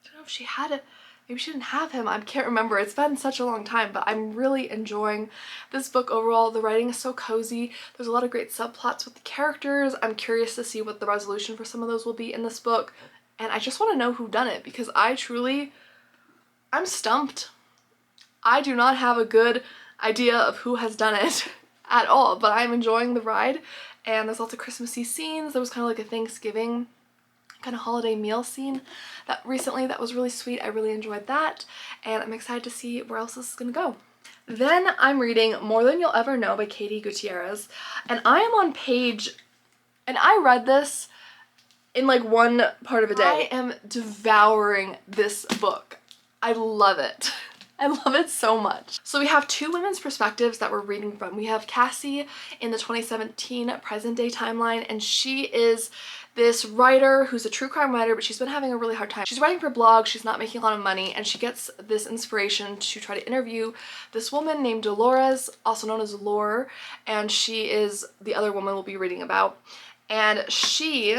I don't know if she had it. Maybe she didn't have him. I can't remember. It's been such a long time, but I'm really enjoying this book overall. The writing is so cozy. There's a lot of great subplots with the characters. I'm curious to see what the resolution for some of those will be in this book. And I just want to know who done it because I'm stumped. I do not have a good idea of who has done it at all, but I'm enjoying the ride. And there's lots of Christmassy scenes. There was kind of like a Thanksgiving kind of holiday meal scene that was really sweet. I really enjoyed that. And I'm excited to see where else this is going to go. Then I'm reading More Than You'll Ever Know by Katie Gutierrez. And I am on page, and I read this in like one part of a day. I am devouring this book. I love it. I love it so much. So we have 2 women's perspectives that we're reading from. We have Cassie in the 2017 present day timeline, and she is this writer who's a true crime writer, but she's been having a really hard time. She's writing for blogs, she's not making a lot of money, and she gets this inspiration to try to interview this woman named Dolores, also known as Lore, and she is the other woman we'll be reading about. And she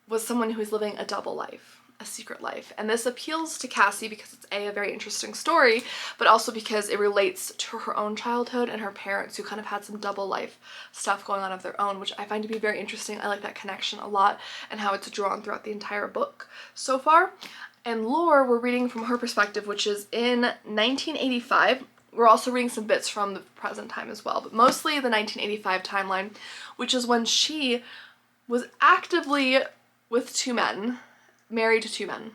was someone who was living a double life, a secret life. And this appeals to Cassie because it's a very interesting story, but also because it relates to her own childhood and her parents who kind of had some double life stuff going on of their own, which I find to be very interesting. I like that connection a lot and how it's drawn throughout the entire book so far. And Lore, we're reading from her perspective, which is in 1985. We're also reading some bits from the present time as well, but mostly the 1985 timeline, which is when she was actively with 2 men, married to 2 men,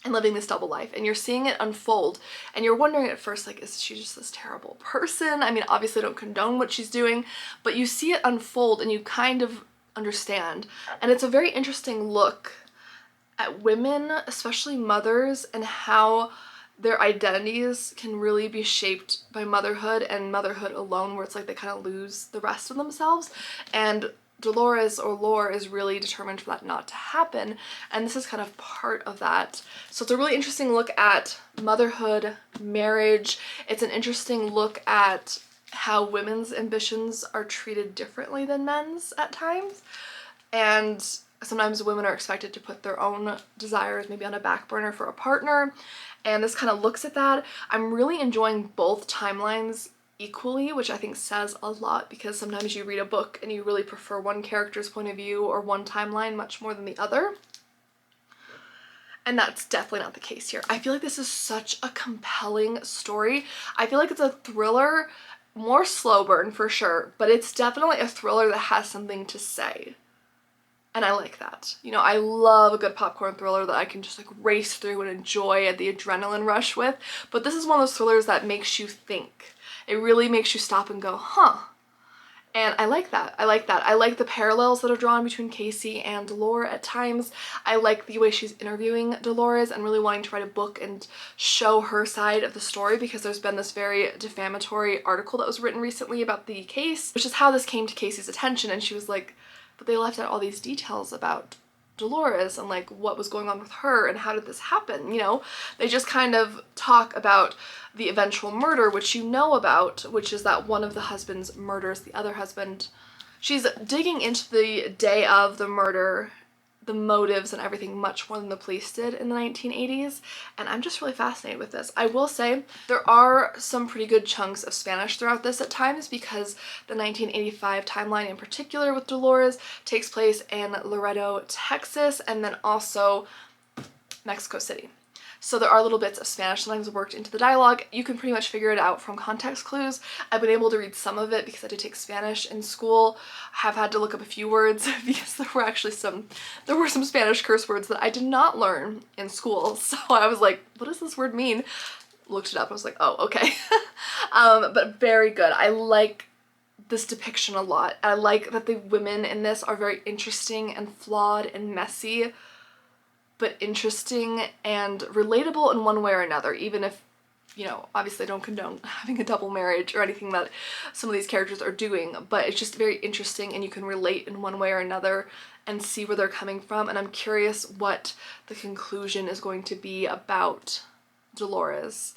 and living this double life. And you're seeing it unfold, and you're wondering at first, like, is she just this terrible person? I mean, obviously I don't condone what she's doing, but you see it unfold and you kind of understand. And it's a very interesting look at women, especially mothers, and how their identities can really be shaped by motherhood and motherhood alone, where it's like they kind of lose the rest of themselves. And Dolores or Lore is really determined for that not to happen, and this is kind of part of that. So it's a really interesting look at motherhood, marriage. It's an interesting look at how women's ambitions are treated differently than men's at times, and sometimes women are expected to put their own desires maybe on a back burner for a partner, and this kind of looks at that. I'm really enjoying both timelines equally, which I think says a lot, because sometimes you read a book and you really prefer one character's point of view or one timeline much more than the other. And that's definitely not the case here. I feel like this is such a compelling story. I feel like it's a thriller, more slow burn for sure, but it's definitely a thriller that has something to say. And I like that. You know, I love a good popcorn thriller that I can just like race through and enjoy the adrenaline rush with. But this is one of those thrillers that makes you think. It really makes you stop and go, huh. And I like that. I like that. I like the parallels that are drawn between Casey and Dolores at times. I like the way she's interviewing Dolores and really wanting to write a book and show her side of the story, because there's been this very defamatory article that was written recently about the case, which is how this came to Casey's attention. And she was like, but they left out all these details about Dolores and like what was going on with her and how did this happen, you know? They just kind of talk about the eventual murder, which you know about, which is that one of the husbands murders the other husband. She's digging into the day of the murder, the motives and everything much more than the police did in the 1980s, and I'm just really fascinated with this. I will say there are some pretty good chunks of Spanish throughout this at times, because the 1985 timeline in particular with Dolores takes place in Laredo, Texas, and then also Mexico City. So there are little bits of Spanish sometimes worked into the dialogue. You can pretty much figure it out from context clues. I've been able to read some of it because I did take Spanish in school. I have had to look up a few words because there were some Spanish curse words that I did not learn in school. So I was like, what does this word mean? Looked it up. I was like, oh, okay. But very good. I like this depiction a lot. I like that the women in this are very interesting and flawed and messy, but interesting and relatable in one way or another, even if, you know, obviously I don't condone having a double marriage or anything that some of these characters are doing, but it's just very interesting and you can relate in one way or another and see where they're coming from. And I'm curious what the conclusion is going to be about Dolores.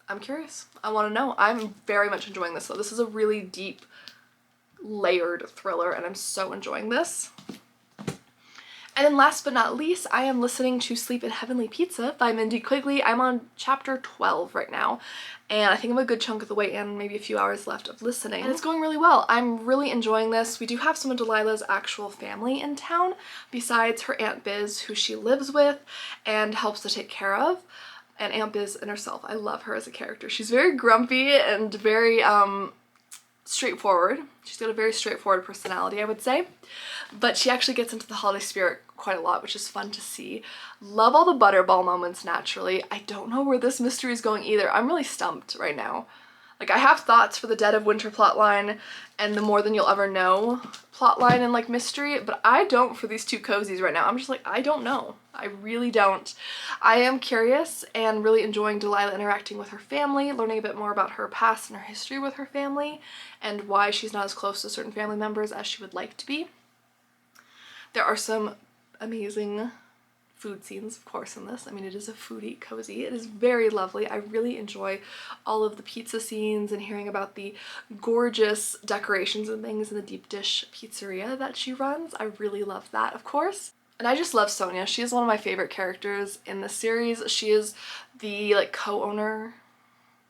I'm curious. I want to know. I'm very much enjoying this though. This is a really deep, layered thriller and I'm so enjoying this. And then last but not least, I am listening to Sleep in Heavenly Pizza by Mindy Quigley. I'm on chapter 12 right now, and I think I'm a good chunk of the way in, maybe a few hours left of listening. And it's going really well. I'm really enjoying this. We do have some of Delilah's actual family in town, besides her Aunt Biz, who she lives with and helps to take care of. And Aunt Biz and herself, I love her as a character. She's very grumpy and very straightforward. She's got a very straightforward personality, I would say. But she actually gets into the holiday spirit quite a lot, which is fun to see. Love all the butterball moments naturally. I don't know where this mystery is going either. I'm really stumped right now. Like, I have thoughts for the Dead of Winter plotline and the More Than You'll Ever Know plotline and like mystery, but I don't for these two cozies right now. I'm just like, I don't know. I really don't. I am curious and really enjoying Delilah interacting with her family, learning a bit more about her past and her history with her family and why she's not as close to certain family members as she would like to be. There are some amazing food scenes, of course, in this. I mean, it is a foodie cozy. It is very lovely. I really enjoy all of the pizza scenes and hearing about the gorgeous decorations and things in the deep dish pizzeria that she runs. I really love that, of course. And I just love Sonia. She is one of my favorite characters in the series. She is the like co-owner,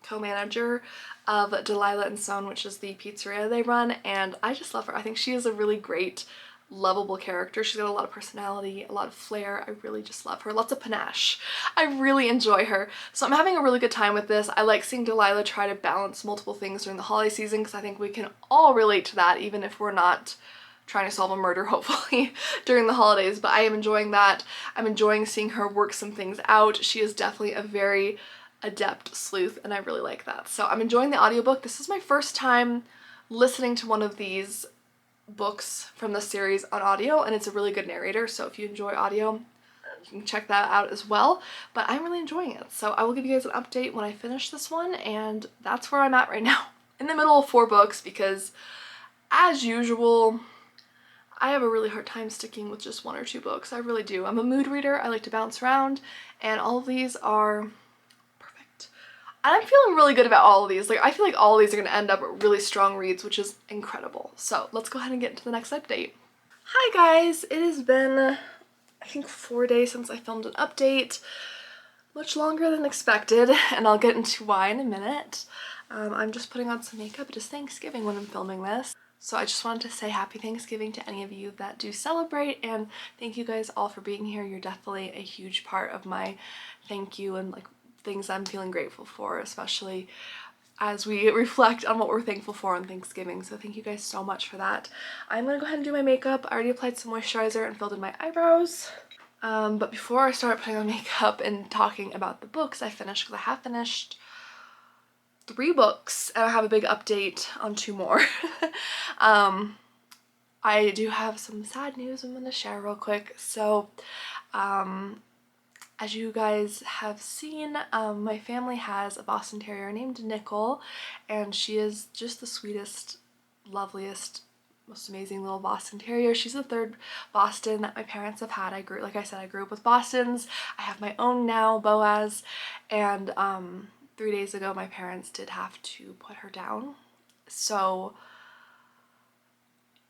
co-manager of Delilah and Son, which is the pizzeria they run, and I just love her. I think she is a really great, lovable character. She's got a lot of personality, a lot of flair. I really just love her. Lots of panache. I really enjoy her. So I'm having a really good time with this. I like seeing Delilah try to balance multiple things during the holiday season because I think we can all relate to that, even if we're not trying to solve a murder, hopefully, during the holidays. But I am enjoying that. I'm enjoying seeing her work some things out. She is definitely a very adept sleuth, and I really like that. So I'm enjoying the audiobook. This is my first time listening to one of these books from the series on audio, and it's a really good narrator, so if you enjoy audio, you can check that out as well. But I'm really enjoying it, so I will give you guys an update when I finish this one, and that's where I'm at right now. In the middle of 4 books, because as usual, I have a really hard time sticking with just 1 or 2 books. I really do. I'm a mood reader. I like to bounce around, and all of these are perfect. And I'm feeling really good about all of these. Like, I feel like all of these are going to end up really strong reads, which is incredible. So let's go ahead and get into the next update. Hi guys, it has been, I think, 4 days since I filmed an update. Much longer than expected, and I'll get into why in a minute. I'm just putting on some makeup. It is Thanksgiving when I'm filming this. So I just wanted to say happy Thanksgiving to any of you that do celebrate, and thank you guys all for being here. You're definitely a huge part of my thank you and like things I'm feeling grateful for, especially as we reflect on what we're thankful for on Thanksgiving. So thank you guys so much for that. I'm gonna go ahead and do my makeup. I already applied some moisturizer and filled in my eyebrows. But before I start putting on makeup and talking about the books I finished, because I have finished 3 books and I have a big update on 2 more. I do have some sad news I'm going to share real quick. So, as you guys have seen, my family has a Boston Terrier named Nickel, and she is just the sweetest, loveliest, most amazing little Boston Terrier. She's the 3rd Boston that my parents have had. Like I said, I grew up with Bostons. I have my own now, Boaz, and 3 days ago my parents did have to put her down. So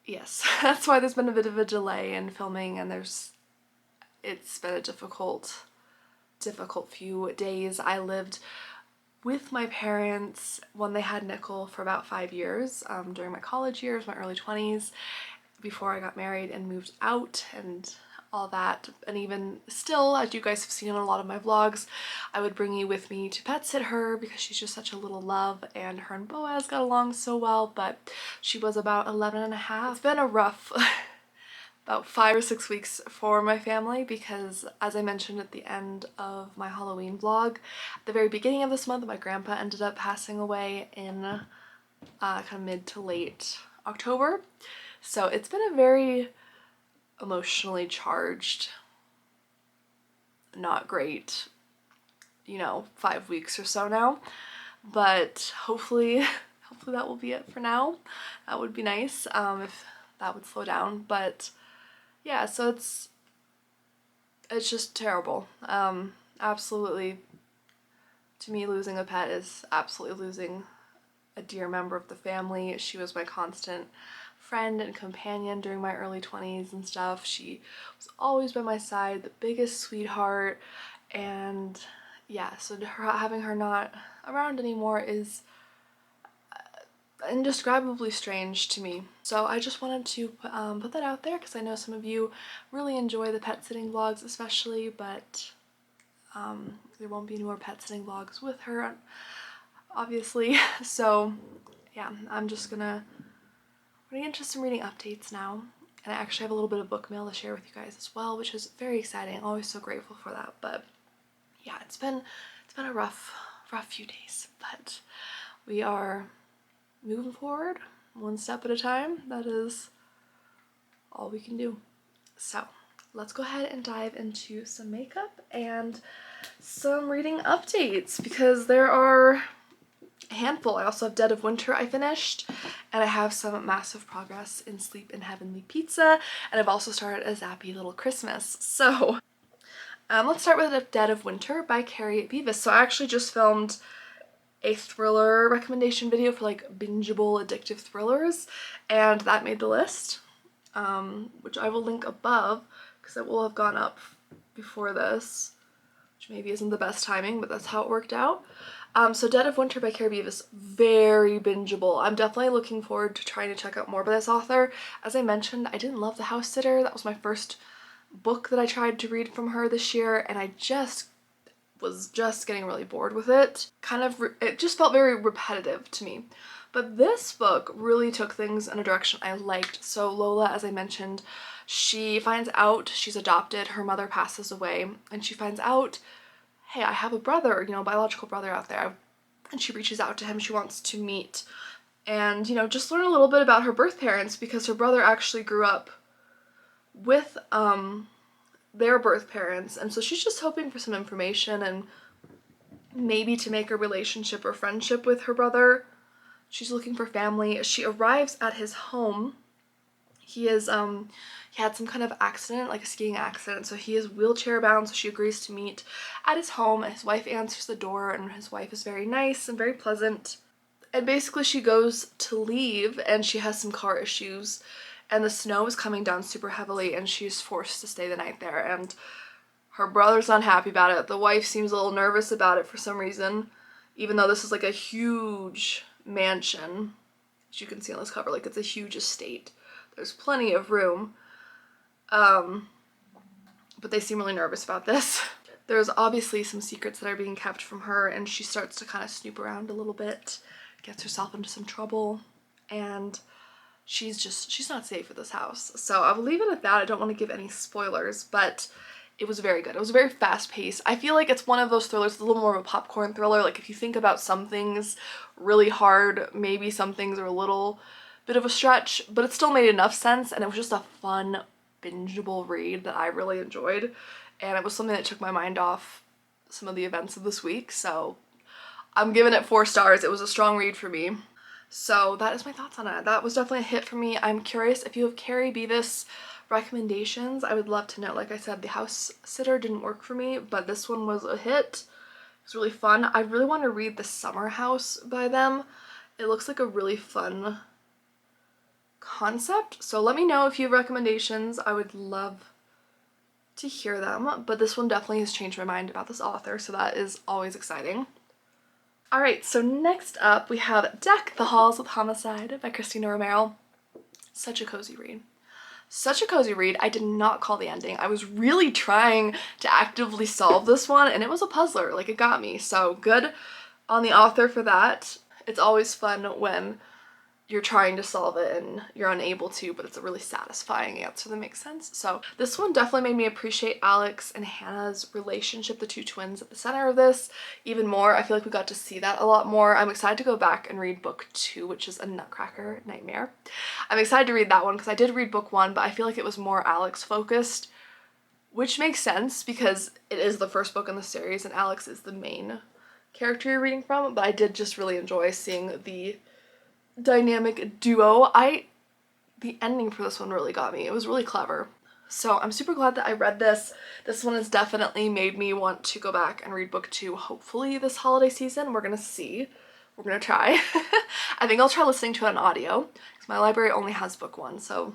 yes, that's why there's been a bit of a delay in filming, and it's been a difficult few days. I lived with my parents when they had Nickel for about 5 years, during my college years, my early 20s, before I got married and moved out and all that. And even still, as you guys have seen in a lot of my vlogs, I would bring you with me to pet sit her because she's just such a little love, and her and Boaz got along so well, but she was about 11 and a half. It's been a rough about 5 or 6 weeks for my family because, as I mentioned at the end of my Halloween vlog, at the very beginning of this month, my grandpa ended up passing away in kind of mid to late October. So it's been a very emotionally charged, not great, 5 weeks or so now. But hopefully that will be it for now. That would be nice, if that would slow down. But yeah, so it's just terrible. Absolutely, to me, losing a pet is absolutely losing a dear member of the family. She was my constant friend and companion during my early 20s and stuff. She was always by my side, the biggest sweetheart, and yeah, so having her not around anymore is indescribably strange to me. So I just wanted to put that out there because I know some of you really enjoy the pet sitting vlogs especially, but there won't be any more pet sitting vlogs with her, obviously. So yeah, I'm just gonna get into some reading updates now, and I actually have a little bit of book mail to share with you guys as well, which is very exciting. I'm always so grateful for that. But yeah, it's been a rough few days, but we are moving forward 1 step at a time. That is all we can do. So let's go ahead and dive into some makeup and some reading updates, because there are a handful. I also have Dead of Winter I finished, and I have some massive progress in Sleep in Heavenly Pizza, and I've also started a Zappy Little Christmas. So let's start with Dead of Winter by Carrie Beavis. So I actually just filmed a thriller recommendation video for like bingeable addictive thrillers, and that made the list, which I will link above because it will have gone up before this, which maybe isn't the best timing, but that's how it worked out. So Dead of Winter by Carrie Beavis, very bingeable. I'm definitely looking forward to trying to check out more by this author. As I mentioned, I didn't love The House Sitter. That was my first book that I tried to read from her this year, and I was just getting really bored with it. It just felt very repetitive to me. But this book really took things in a direction I liked. So Lola, as I mentioned, she finds out she's adopted, her mother passes away, and she finds out, hey, I have a brother, biological brother out there. And she reaches out to him, she wants to meet and, just learn a little bit about her birth parents, because her brother actually grew up with their birth parents, and so she's just hoping for some information and maybe to make a relationship or friendship with her brother. She's looking for family. She arrives at his home. He is he had some kind of accident, like a skiing accident, so he is wheelchair bound, so she agrees to meet at his home, and his wife answers the door, and his wife is very nice and very pleasant. And basically she goes to leave and she has some car issues, and the snow is coming down super heavily and she's forced to stay the night there, and her brother's not happy about it. The wife seems a little nervous about it for some reason, even though this is like a huge mansion, as you can see on this cover. Like, it's a huge estate. There's plenty of room. But they seem really nervous about this. There's obviously some secrets that are being kept from her, and she starts to kind of snoop around a little bit, gets herself into some trouble, and she's not safe at this house. So I will leave it at that. I don't want to give any spoilers, but it was very good. It was very fast paced. I feel like it's one of those thrillers, it's a little more of a popcorn thriller. Like, if you think about some things really hard, maybe some things are a little bit of a stretch, but it still made enough sense, and it was just a fun, bingeable read that I really enjoyed, and it was something that took my mind off some of the events of this week, so I'm giving it 4 stars. It was a strong read for me. So that is my thoughts on it. That was definitely a hit for me. I'm curious if you have Carrie Beavis recommendations. I would love to know. Like I said, The House Sitter didn't work for me, but this one was a hit. It was really fun. I really want to read The Summer House by them. It looks like a really fun concept, so let me know if you have recommendations. I would love to hear them, but this one definitely has changed my mind about this author, so that is always exciting. Alright, so next up we have Deck the Halls with Homicide by Christina Romero. Such a cozy read. Such a cozy read. I did not call the ending. I was really trying to actively solve this one, and it was a puzzler. Like, it got me, so good on the author for that. It's always fun when you're trying to solve it and you're unable to, but it's a really satisfying answer that makes sense. So this one definitely made me appreciate Alex and Hannah's relationship, the two twins at the center of this, even more. I feel like we got to see that a lot more. I'm excited to go back and read book 2, which is A Nutcracker Nightmare. I'm excited to read that one because I did read book 1, but I feel like it was more Alex focused, which makes sense because it is the first book in the series and Alex is the main character you're reading from, but I did just really enjoy seeing the dynamic duo. The ending for this one really got me. It was really clever. So I'm super glad that I read this. This one has definitely made me want to go back and read book 2, hopefully this holiday season. We're gonna see. We're gonna try. I think I'll try listening to it on audio, because my library only has book 1, so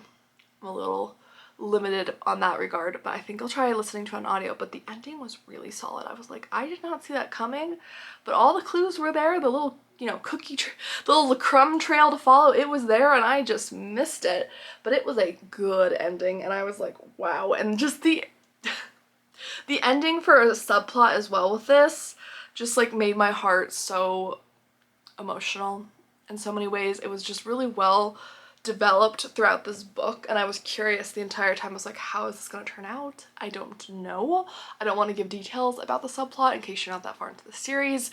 I'm a little limited on that regard, but I think I'll try listening to it on audio. But the ending was really solid. I was like, I did not see that coming, but all the clues were there. The little, you know, the little crumb trail to follow, it was there, and I just missed it. But it was a good ending, and I was like, wow. And just the ending for a subplot as well with this just like made my heart so emotional in so many ways. It was just really well developed throughout this book, and I was curious the entire time. I was like, how is this going to turn out? I don't know. I don't want to give details about the subplot in case you're not that far into the series,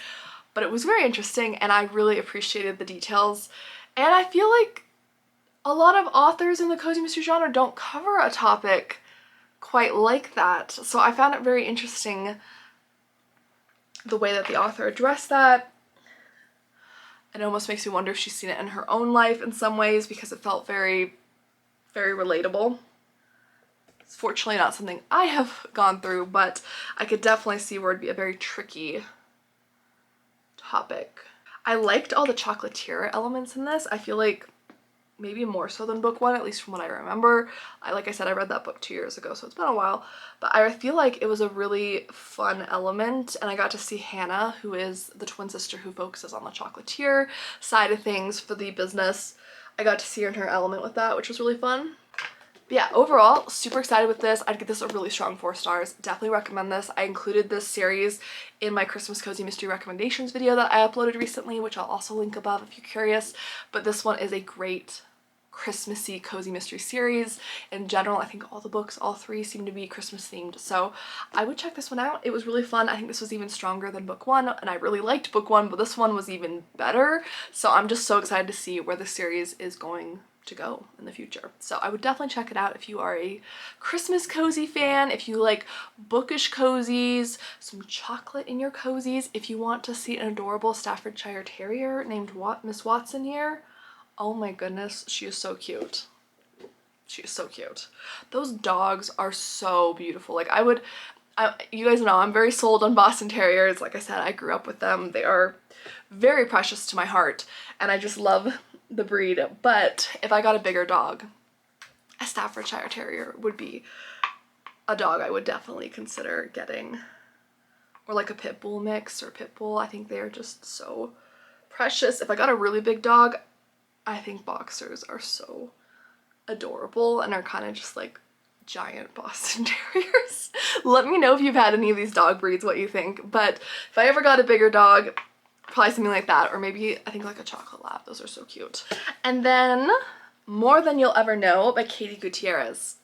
but it was very interesting and I really appreciated the details. And I feel like a lot of authors in the cozy mystery genre don't cover a topic quite like that, so I found it very interesting the way that the author addressed that. It almost makes me wonder if she's seen it in her own life in some ways, because it felt very, very relatable. It's fortunately not something I have gone through, but I could definitely see where it'd be a very tricky topic. I liked all the chocolatier elements in this. I feel like maybe more so than book 1, at least from what I remember. Like I said, I read that book 2 years ago, so it's been a while, but I feel like it was a really fun element, and I got to see Hannah, who is the twin sister who focuses on the chocolatier side of things for the business. I got to see her in her element with that, which was really fun. But yeah, overall, super excited with this. I'd give this a really strong 4 stars. Definitely recommend this. I included this series in my Christmas Cozy Mystery recommendations video that I uploaded recently, which I'll also link above if you're curious. But this one is a great Christmassy cozy mystery series. In general, I think all the books, all 3, seem to be Christmas themed, so I would check this one out. It was really fun. I think this was even stronger than book 1, and I really liked book 1, but this one was even better, so I'm just so excited to see where the series is going to go in the future. So I would definitely check it out if you are a Christmas cozy fan, if you like bookish cozies, some chocolate in your cozies, if you want to see an adorable Staffordshire Terrier named Miss Watson here. Oh my goodness, she is so cute. She is so cute. Those dogs are so beautiful. Like you guys know I'm very sold on Boston Terriers. Like I said, I grew up with them. They are very precious to my heart and I just love the breed. But if I got a bigger dog, a Staffordshire Terrier would be a dog I would definitely consider getting. Or like a pit bull mix or pit bull. I think they are just so precious. If I got a really big dog, I think boxers are so adorable and are kind of just like giant Boston Terriers. Let me know if you've had any of these dog breeds, what you think. But if I ever got a bigger dog, probably something like that, or maybe I think like a chocolate lab. Those are so cute. And then More Than You'll Ever Know by Katie Gutierrez.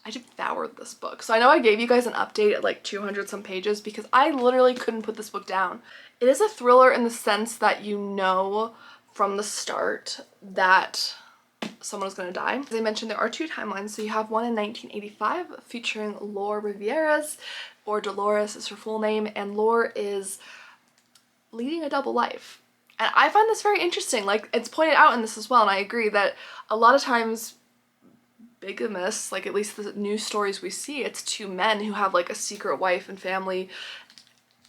I devoured this book. So I know I gave you guys an update at like 200 some pages because I literally couldn't put this book down. It is a thriller in the sense that you know from the start that someone is going to die. As I mentioned, there are 2 timelines. So you have one in 1985 featuring Laure Rivieras, or Dolores is her full name, and Laure is leading a double life. And I find this very interesting. Like, it's pointed out in this as well, and I agree that a lot of times bigamous, like at least the news stories we see, it's 2 men who have like a secret wife and family.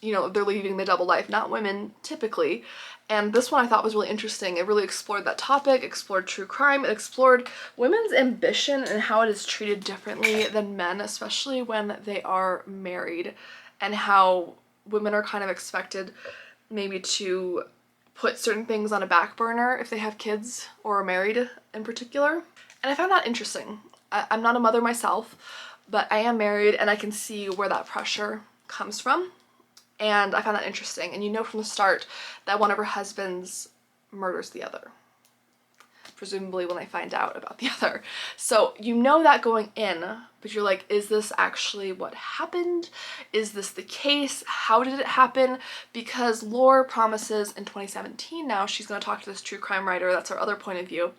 You know, they're leading the double life, not women typically. And this one I thought was really interesting. It really explored that topic, explored true crime, it explored women's ambition and how it is treated differently than men, especially when they are married, and how women are kind of expected maybe to put certain things on a back burner if they have kids or are married in particular. And I found that interesting. I'm not a mother myself, but I am married and I can see where that pressure comes from. And I found that interesting. And you know from the start that one of her husbands murders the other, presumably when they find out about the other. So you know that going in, but you're like, is this actually what happened? Is this the case? How did it happen? Because Laure promises in 2017 now she's going to talk to this true crime writer. That's her other point of view.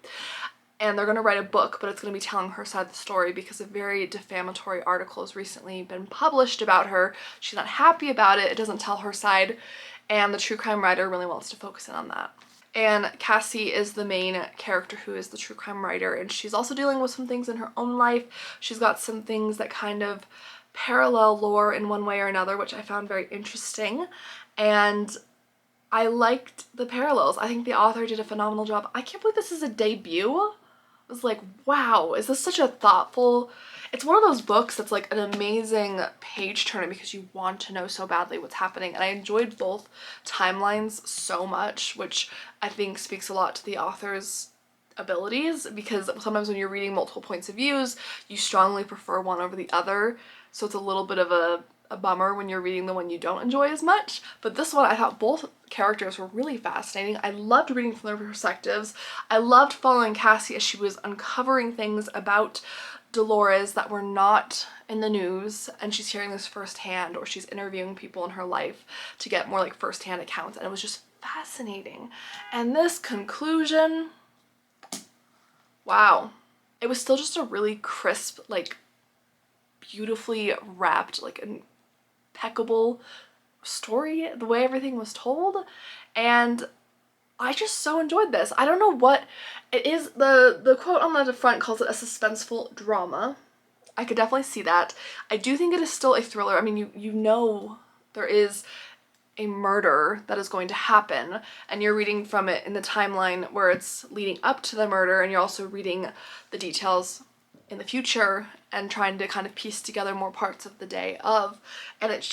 And they're going to write a book, but it's going to be telling her side of the story because a very defamatory article has recently been published about her. She's not happy about it. It doesn't tell her side. And the true crime writer really wants to focus in on that. And Cassie is the main character who is the true crime writer. And she's also dealing with some things in her own life. She's got some things that kind of parallel Laure in one way or another, which I found very interesting. And I liked the parallels. I think the author did a phenomenal job. I can't believe this is a debut. I was like, wow, is this such a thoughtful... It's one of those books that's like an amazing page turner because you want to know so badly what's happening. And I enjoyed both timelines so much, which I think speaks a lot to the author's abilities, because sometimes when you're reading multiple points of views, you strongly prefer one over the other. So it's a little bit of a bummer when you're reading the one you don't enjoy as much. But this one, I thought both characters were really fascinating. I loved reading from their perspectives. I loved following Cassie as she was uncovering things about Dolores that were not in the news, and she's hearing this firsthand, or she's interviewing people in her life to get more like firsthand accounts, and it was just fascinating. And this conclusion, wow. It was still just a really crisp, like beautifully wrapped, like impeccable story, the way everything was told, and I just so enjoyed this. I don't know what it is. The quote on the front calls it a suspenseful drama. I could definitely see that. I do think it is still a thriller. I mean, you know there is a murder that is going to happen, and you're reading from it in the timeline where it's leading up to the murder, and you're also reading the details in the future and trying to kind of piece together more parts of the day of, and it's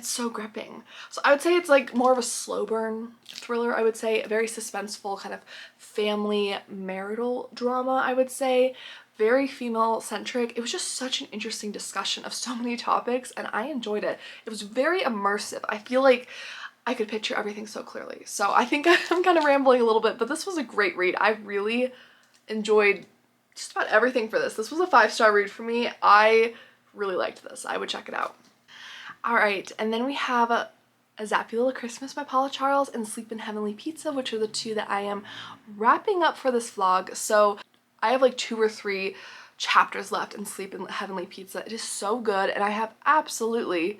so gripping. So I would say it's like more of a slow burn thriller, I would say, a very suspenseful kind of family marital drama, I would say, very female centric. It was just such an interesting discussion of so many topics, and I enjoyed it. It was very immersive. I feel like I could picture everything so clearly. So I think I'm kind of rambling a little bit, but this was a great read. I really enjoyed just about everything for this. This was a 5-star read for me. I really liked this. I would check it out. Alright, and then we have a Zappy Little Christmas by Paula Charles and Sleep in Heavenly Pizza, which are the 2 that I am wrapping up for this vlog. So I have like 2 or 3 chapters left in Sleep in Heavenly Pizza. It is so good, and I have absolutely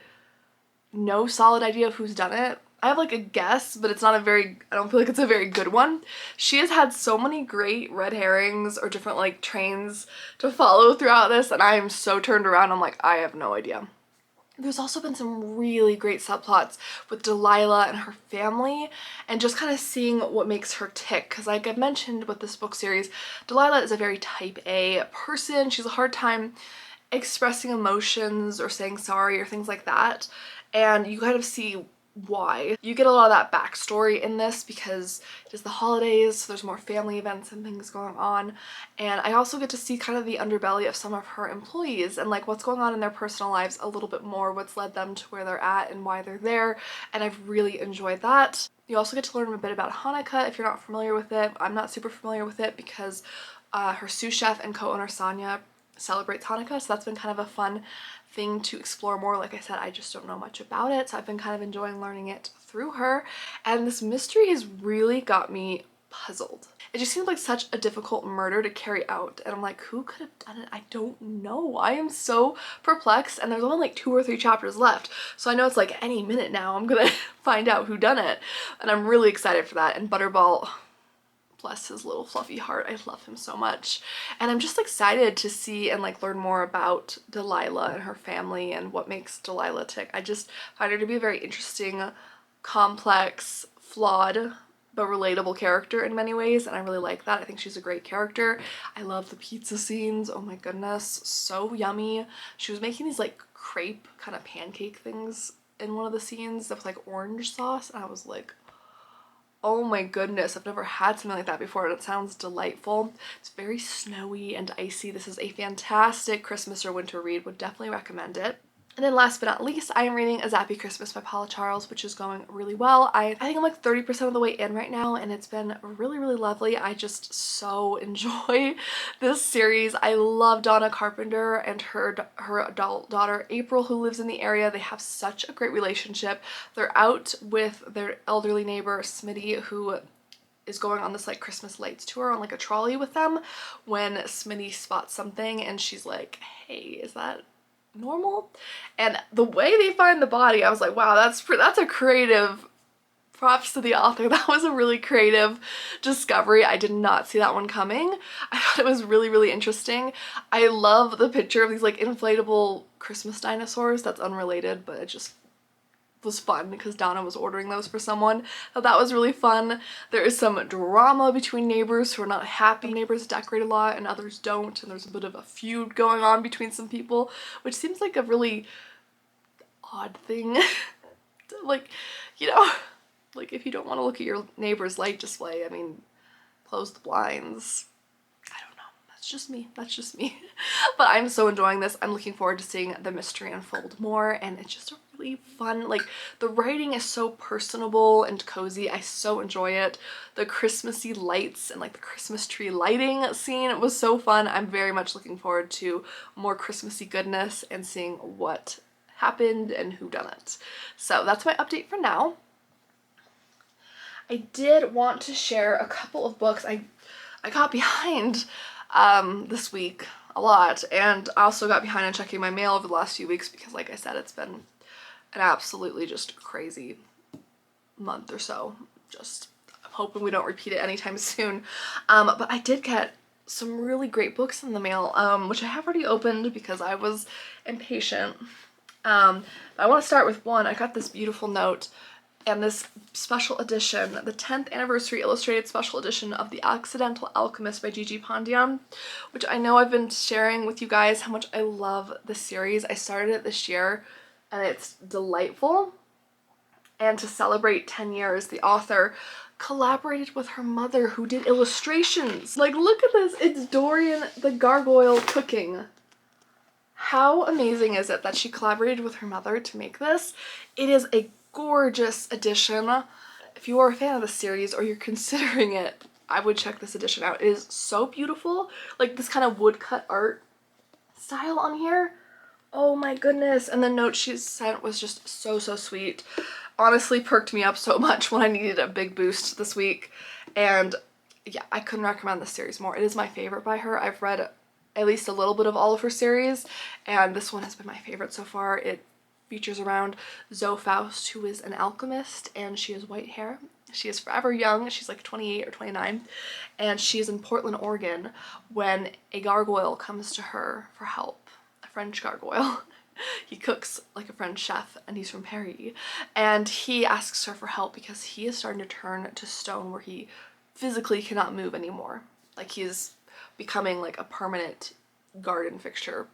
no solid idea of who's done it. I have like a guess, but it's not a very, I don't feel like it's a very good one. She has had so many great red herrings or different like trains to follow throughout this, and I am so turned around. I'm like, I have no idea. There's also been some really great subplots with Delilah and her family and just kind of seeing what makes her tick, because like I've mentioned with this book series, Delilah is a very type A person. She's a hard time expressing emotions or saying sorry or things like that, and you kind of see why. You get a lot of that backstory in this because it is the holidays, so there's more family events and things going on, and I also get to see kind of the underbelly of some of her employees and like what's going on in their personal lives a little bit more, what's led them to where they're at and why they're there, and I've really enjoyed that. You also get to learn a bit about Hanukkah if you're not familiar with it. I'm not super familiar with it because her sous chef and co-owner Sonia celebrates Hanukkah, so that's been kind of a fun thing to explore more. Like I said, I just don't know much about it, so I've been kind of enjoying learning it through her, and this mystery has really got me puzzled. It just seems like such a difficult murder to carry out, and I'm like, who could have done it? I don't know. I am so perplexed, and there's only like 2 or 3 chapters left, so I know it's like any minute now I'm gonna find out who done it, and I'm really excited for that. And Butterball, bless his little fluffy heart, I love him so much, and I'm just excited to see and like learn more about Delilah and her family and what makes Delilah tick. I just find her to be a very interesting, complex, flawed but relatable character in many ways, and I really like that. I think she's a great character. I love the pizza scenes. Oh my goodness, so yummy. She was making these like crepe kind of pancake things in one of the scenes that was like orange sauce, and I was like, oh my goodness, I've never had something like that before, and it sounds delightful. It's very snowy and icy. This is a fantastic Christmas or winter read. Would definitely recommend it. And then last but not least, I am reading A Zappy Christmas by Paula Charles, which is going really well. I think I'm like 30% of the way in right now, and it's been really, really lovely. I just so enjoy this series. I love Donna Carpenter and her adult daughter April, who lives in the area. They have such a great relationship. They're out with their elderly neighbor Smitty, who is going on this like Christmas lights tour on like a trolley with them, when Smitty spots something and she's like, hey, is that normal? And the way they find the body, I was like, wow, that's a creative, props to the author. That was a really creative discovery. I did not see that one coming. I thought it was really, really interesting. I love the picture of these like inflatable Christmas dinosaurs. That's unrelated, but it just was fun because Donna was ordering those for someone. So that was really fun. There is some drama between neighbors who are not happy. Neighbors decorate a lot and others don't, and there's a bit of a feud going on between some people, which seems like a really odd thing. Like, you know, like if you don't want to look at your neighbor's light display, I mean, close the blinds. I don't know. That's just me. That's just me. But I'm so enjoying this. I'm looking forward to seeing the mystery unfold more, and it's just a really fun, like the writing is so personable and cozy. I so enjoy it. The Christmassy lights and like the Christmas tree lighting scene was so fun. I'm very much looking forward to more Christmassy goodness and seeing what happened and who done it. So that's my update for now. I did want to share a couple of books. I got behind this week a lot, and I also got behind on checking my mail over the last few weeks because, like I said, it's been an absolutely just crazy month or so. Just I'm hoping we don't repeat it anytime soon. But I did get some really great books in the mail, which I have already opened because I was impatient. I want to start with one. I got this beautiful note and this special edition, the 10th anniversary illustrated special edition of The Accidental Alchemist by Gigi Pandian, which I know I've been sharing with you guys how much I love the series. I started it this year and it's delightful. And to celebrate 10 years, the author collaborated with her mother, who did illustrations. Like, look at this. It's Dorian the Gargoyle cooking. How amazing is it that she collaborated with her mother to make this? It is a gorgeous edition. If you are a fan of the series or you're considering it, I would check this edition out. It is so beautiful. Like this kind of woodcut art style on here. Oh my goodness. And the note she sent was just so, so sweet. Honestly perked me up so much when I needed a big boost this week. And yeah, I couldn't recommend this series more. It is my favorite by her. I've read at least a little bit of all of her series, and this one has been my favorite so far. It features around Zoe Faust, who is an alchemist, and she has white hair. She is forever young. She's like 28 or 29, and she is in Portland, Oregon, when a gargoyle comes to her for help, a French gargoyle. He cooks like a French chef, and he's from Paris, and he asks her for help because he is starting to turn to stone where he physically cannot move anymore. Like, he is becoming like a permanent garden fixture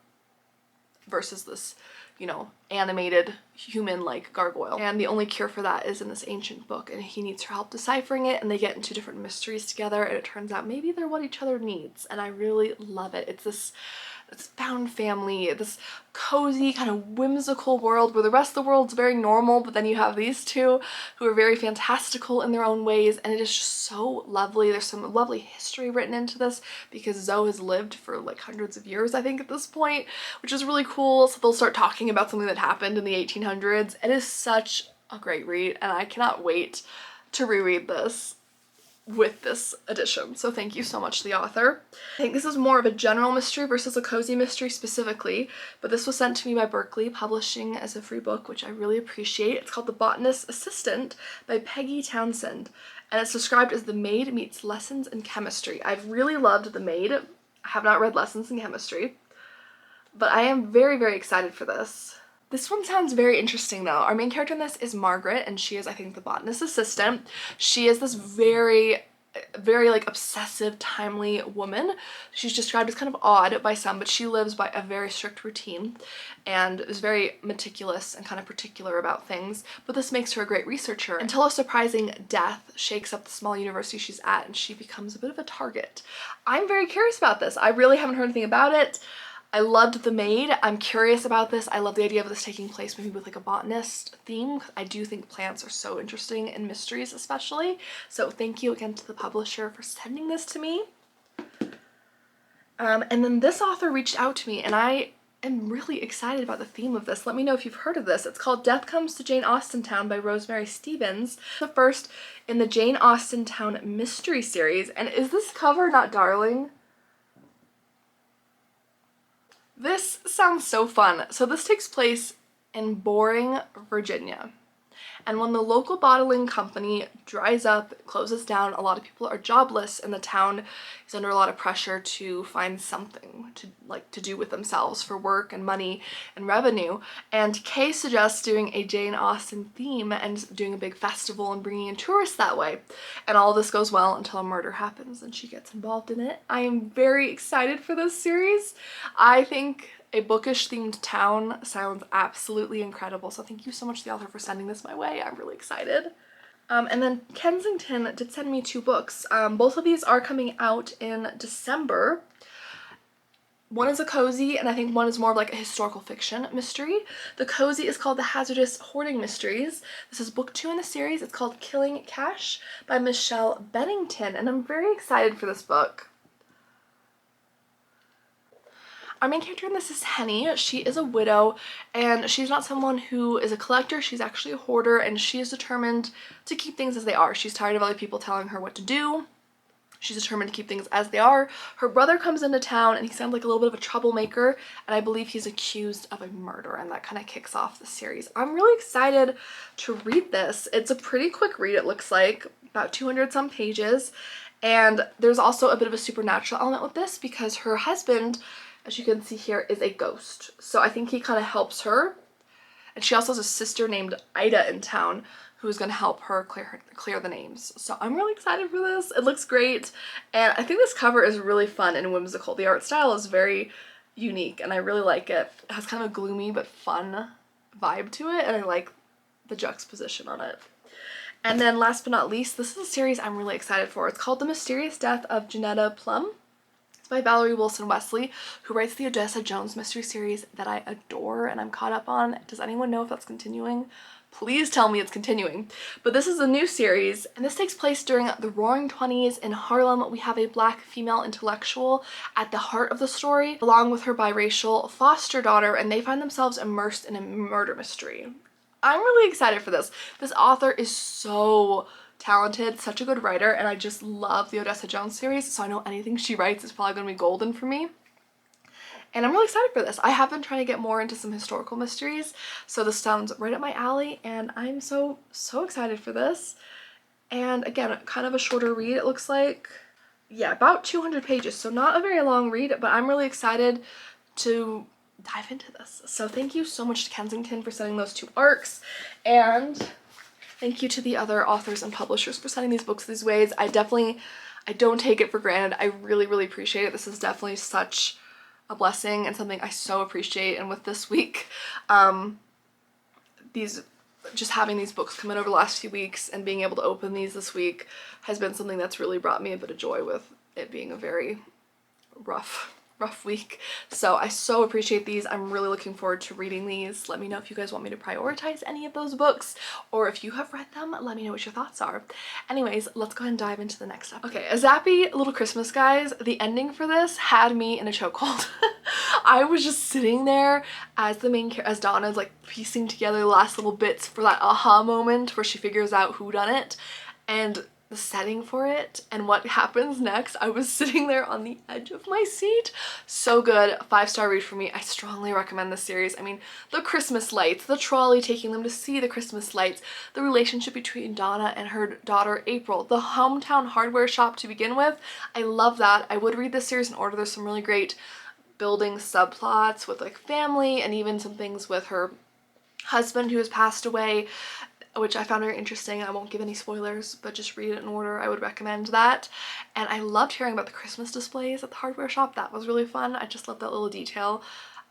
versus this, you know, animated human-like gargoyle. And the only cure for that is in this ancient book, and he needs her help deciphering it, and they get into different mysteries together, and it turns out maybe they're what each other needs, and I really love it. It's this found family, this cozy kind of whimsical world where the rest of the world's very normal, but then you have these two who are very fantastical in their own ways, and it is just so lovely. There's some lovely history written into this because Zoe has lived for like hundreds of years, I think, at this point, which is really cool. So they'll start talking about something that happened in the 1800s. It is such a great read, and I cannot wait to reread this with this edition. So thank you so much to the author. I think this is more of a general mystery versus a cozy mystery specifically, but this was sent to me by Berkeley Publishing as a free book, which I really appreciate. It's called The Botanist's Assistant by Peggy Townsend, and it's described as The Maid meets Lessons in Chemistry. I've really loved The Maid. I have not read Lessons in Chemistry, but I am very, very excited for this. This one sounds very interesting though. Our main character in this is Margaret, and she is, I think, the botanist's assistant. She is this very like obsessive, timely woman. She's described as kind of odd by some, but she lives by a very strict routine and is very meticulous and kind of particular about things. But this makes her a great researcher until a surprising death shakes up the small university she's at, and she becomes a bit of a target. I'm very curious about this. I really haven't heard anything about it. I loved The Maid. I'm curious about this. I love the idea of this taking place maybe with like a botanist theme. I do think plants are so interesting in mysteries especially. So thank you again to the publisher for sending this to me. And then this author reached out to me, and I am really excited about the theme of this. Let me know if you've heard of this. It's called Death Comes to Jane Austentown by Rosemary Stevens. The first in the Jane Austentown mystery series. And is this cover not darling? This sounds so fun. So this takes place in Boring, Virginia. And when the local bottling company dries up, closes down, a lot of people are jobless, and the town is under a lot of pressure to find something to do with themselves for work and money and revenue. And Kay suggests doing a Jane Austen theme and doing a big festival and bringing in tourists that way. And all of this goes well until a murder happens and she gets involved in it. I am very excited for this series. I think a bookish themed town sounds absolutely incredible. So thank you so much to the author for sending this my way. I'm really excited. And then Kensington did send me 2 books. Both of these are coming out in December. One is a cozy, and I think one is more of like a historical fiction mystery. The cozy is called The Hazardous Hoarding Mysteries. This is book 2 in the series. It's called Killing Cash by Michelle Bennington, and I'm very excited for this book. Our main character in this is Henny. She is a widow, and she's not someone who is a collector. She's actually a hoarder, and she is determined to keep things as they are. She's tired of other people telling her what to do. She's determined to keep things as they are. Her brother comes into town, and he sounds like a little bit of a troublemaker, and I believe he's accused of a murder, and that kind of kicks off the series. I'm really excited to read this. It's a pretty quick read, it looks like, about 200 some pages, and there's also a bit of a supernatural element with this because her husband, as you can see here, is a ghost. So I think he kind of helps her. And she also has a sister named Ida in town who's going to help her clear the names. So I'm really excited for this. It looks great. And I think this cover is really fun and whimsical. The art style is very unique and I really like it. It has kind of a gloomy but fun vibe to it, and I like the juxtaposition on it. And then last but not least, this is a series I'm really excited for. It's called The Mysterious Death of Janetta Plum. It's by Valerie Wilson Wesley, who writes the Odessa Jones mystery series that I adore and I'm caught up on. Does anyone know if that's continuing? Please tell me it's continuing. But this is a new series, and this takes place during the Roaring 20s in Harlem. We have a Black female intellectual at the heart of the story, along with her biracial foster daughter, and they find themselves immersed in a murder mystery. I'm really excited for this. This author is so talented, such a good writer, and I just love the Odessa Jones series, so I know anything she writes is probably going to be golden for me. And I'm really excited for this. I have been trying to get more into some historical mysteries, so this sounds right up my alley, and I'm so excited for this. And again, kind of a shorter read, it looks like. Yeah, about 200 pages, so not a very long read, but I'm really excited to dive into this. So thank you so much to Kensington for sending those 2 arcs, and thank you to the other authors and publishers for sending these books these ways. I don't take it for granted. I really appreciate it. This is definitely such a blessing and something I so appreciate. And with this week, just having these books come in over the last few weeks and being able to open these this week has been something that's really brought me a bit of joy, with it being a very rough week. So I so appreciate these. I'm really looking forward to reading these. Let me know if you guys want me to prioritize any of those books, or if you have read them, let me know what your thoughts are. Anyways, let's go ahead and dive into the next step. Okay, a Zappy Little Christmas, guys. The ending for this had me in a chokehold. I was just sitting there as as Donna's like piecing together the last little bits for that aha moment where she figures out who done it, and the setting for it and what happens next. I was sitting there on the edge of my seat. So good. 5-star read for me. I strongly recommend this series. I mean, the Christmas lights, the trolley taking them to see the Christmas lights, the relationship between Donna and her daughter April, the hometown hardware shop to begin with. I love that. I would read this series in order. There's some really great building subplots with like family, and even some things with her husband who has passed away, which I found very interesting. I won't give any spoilers, but just read it in order. I would recommend that. And I loved hearing about the Christmas displays at the hardware shop. That was really fun. I just love that little detail.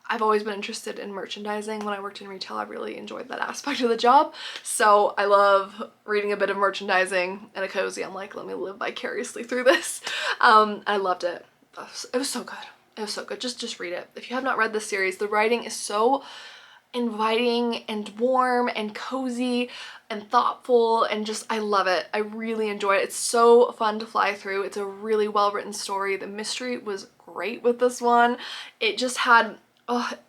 I've always been interested in merchandising. When I worked in retail, I really enjoyed that aspect of the job. So I love reading a bit of merchandising and a cozy. I'm like, let me live vicariously through this. I loved it. It was so good. It was so good. Just read it. If you have not read this series, the writing is so inviting and warm and cozy and thoughtful, and just I love it. I really enjoy it. It's so fun to fly through. It's a really well written story. The mystery was great with this one. It just had kind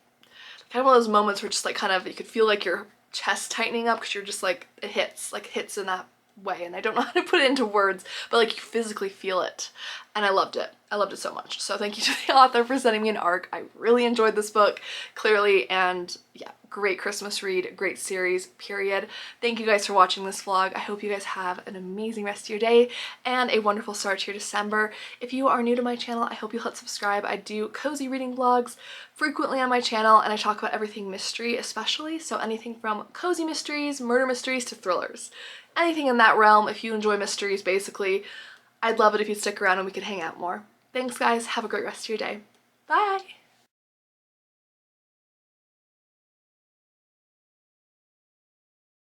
of one of those moments where just like kind of you could feel like your chest tightening up, because you're just like it hits in that way, and I don't know how to put it into words, but like you physically feel it, and I loved it. I loved it so much. So thank you to the author for sending me an ARC. I really enjoyed this book, clearly, and yeah, great Christmas read, great series, period. Thank you guys for watching this vlog. I hope you guys have an amazing rest of your day and a wonderful start to your December. If you are new to my channel, I hope you'll hit subscribe. I do cozy reading vlogs frequently on my channel, and I talk about everything mystery especially, so anything from cozy mysteries, murder mysteries, to thrillers. Anything in that realm. If you enjoy mysteries, basically, I'd love it if you'd stick around and we could hang out more. Thanks guys, have a great rest of your day. Bye!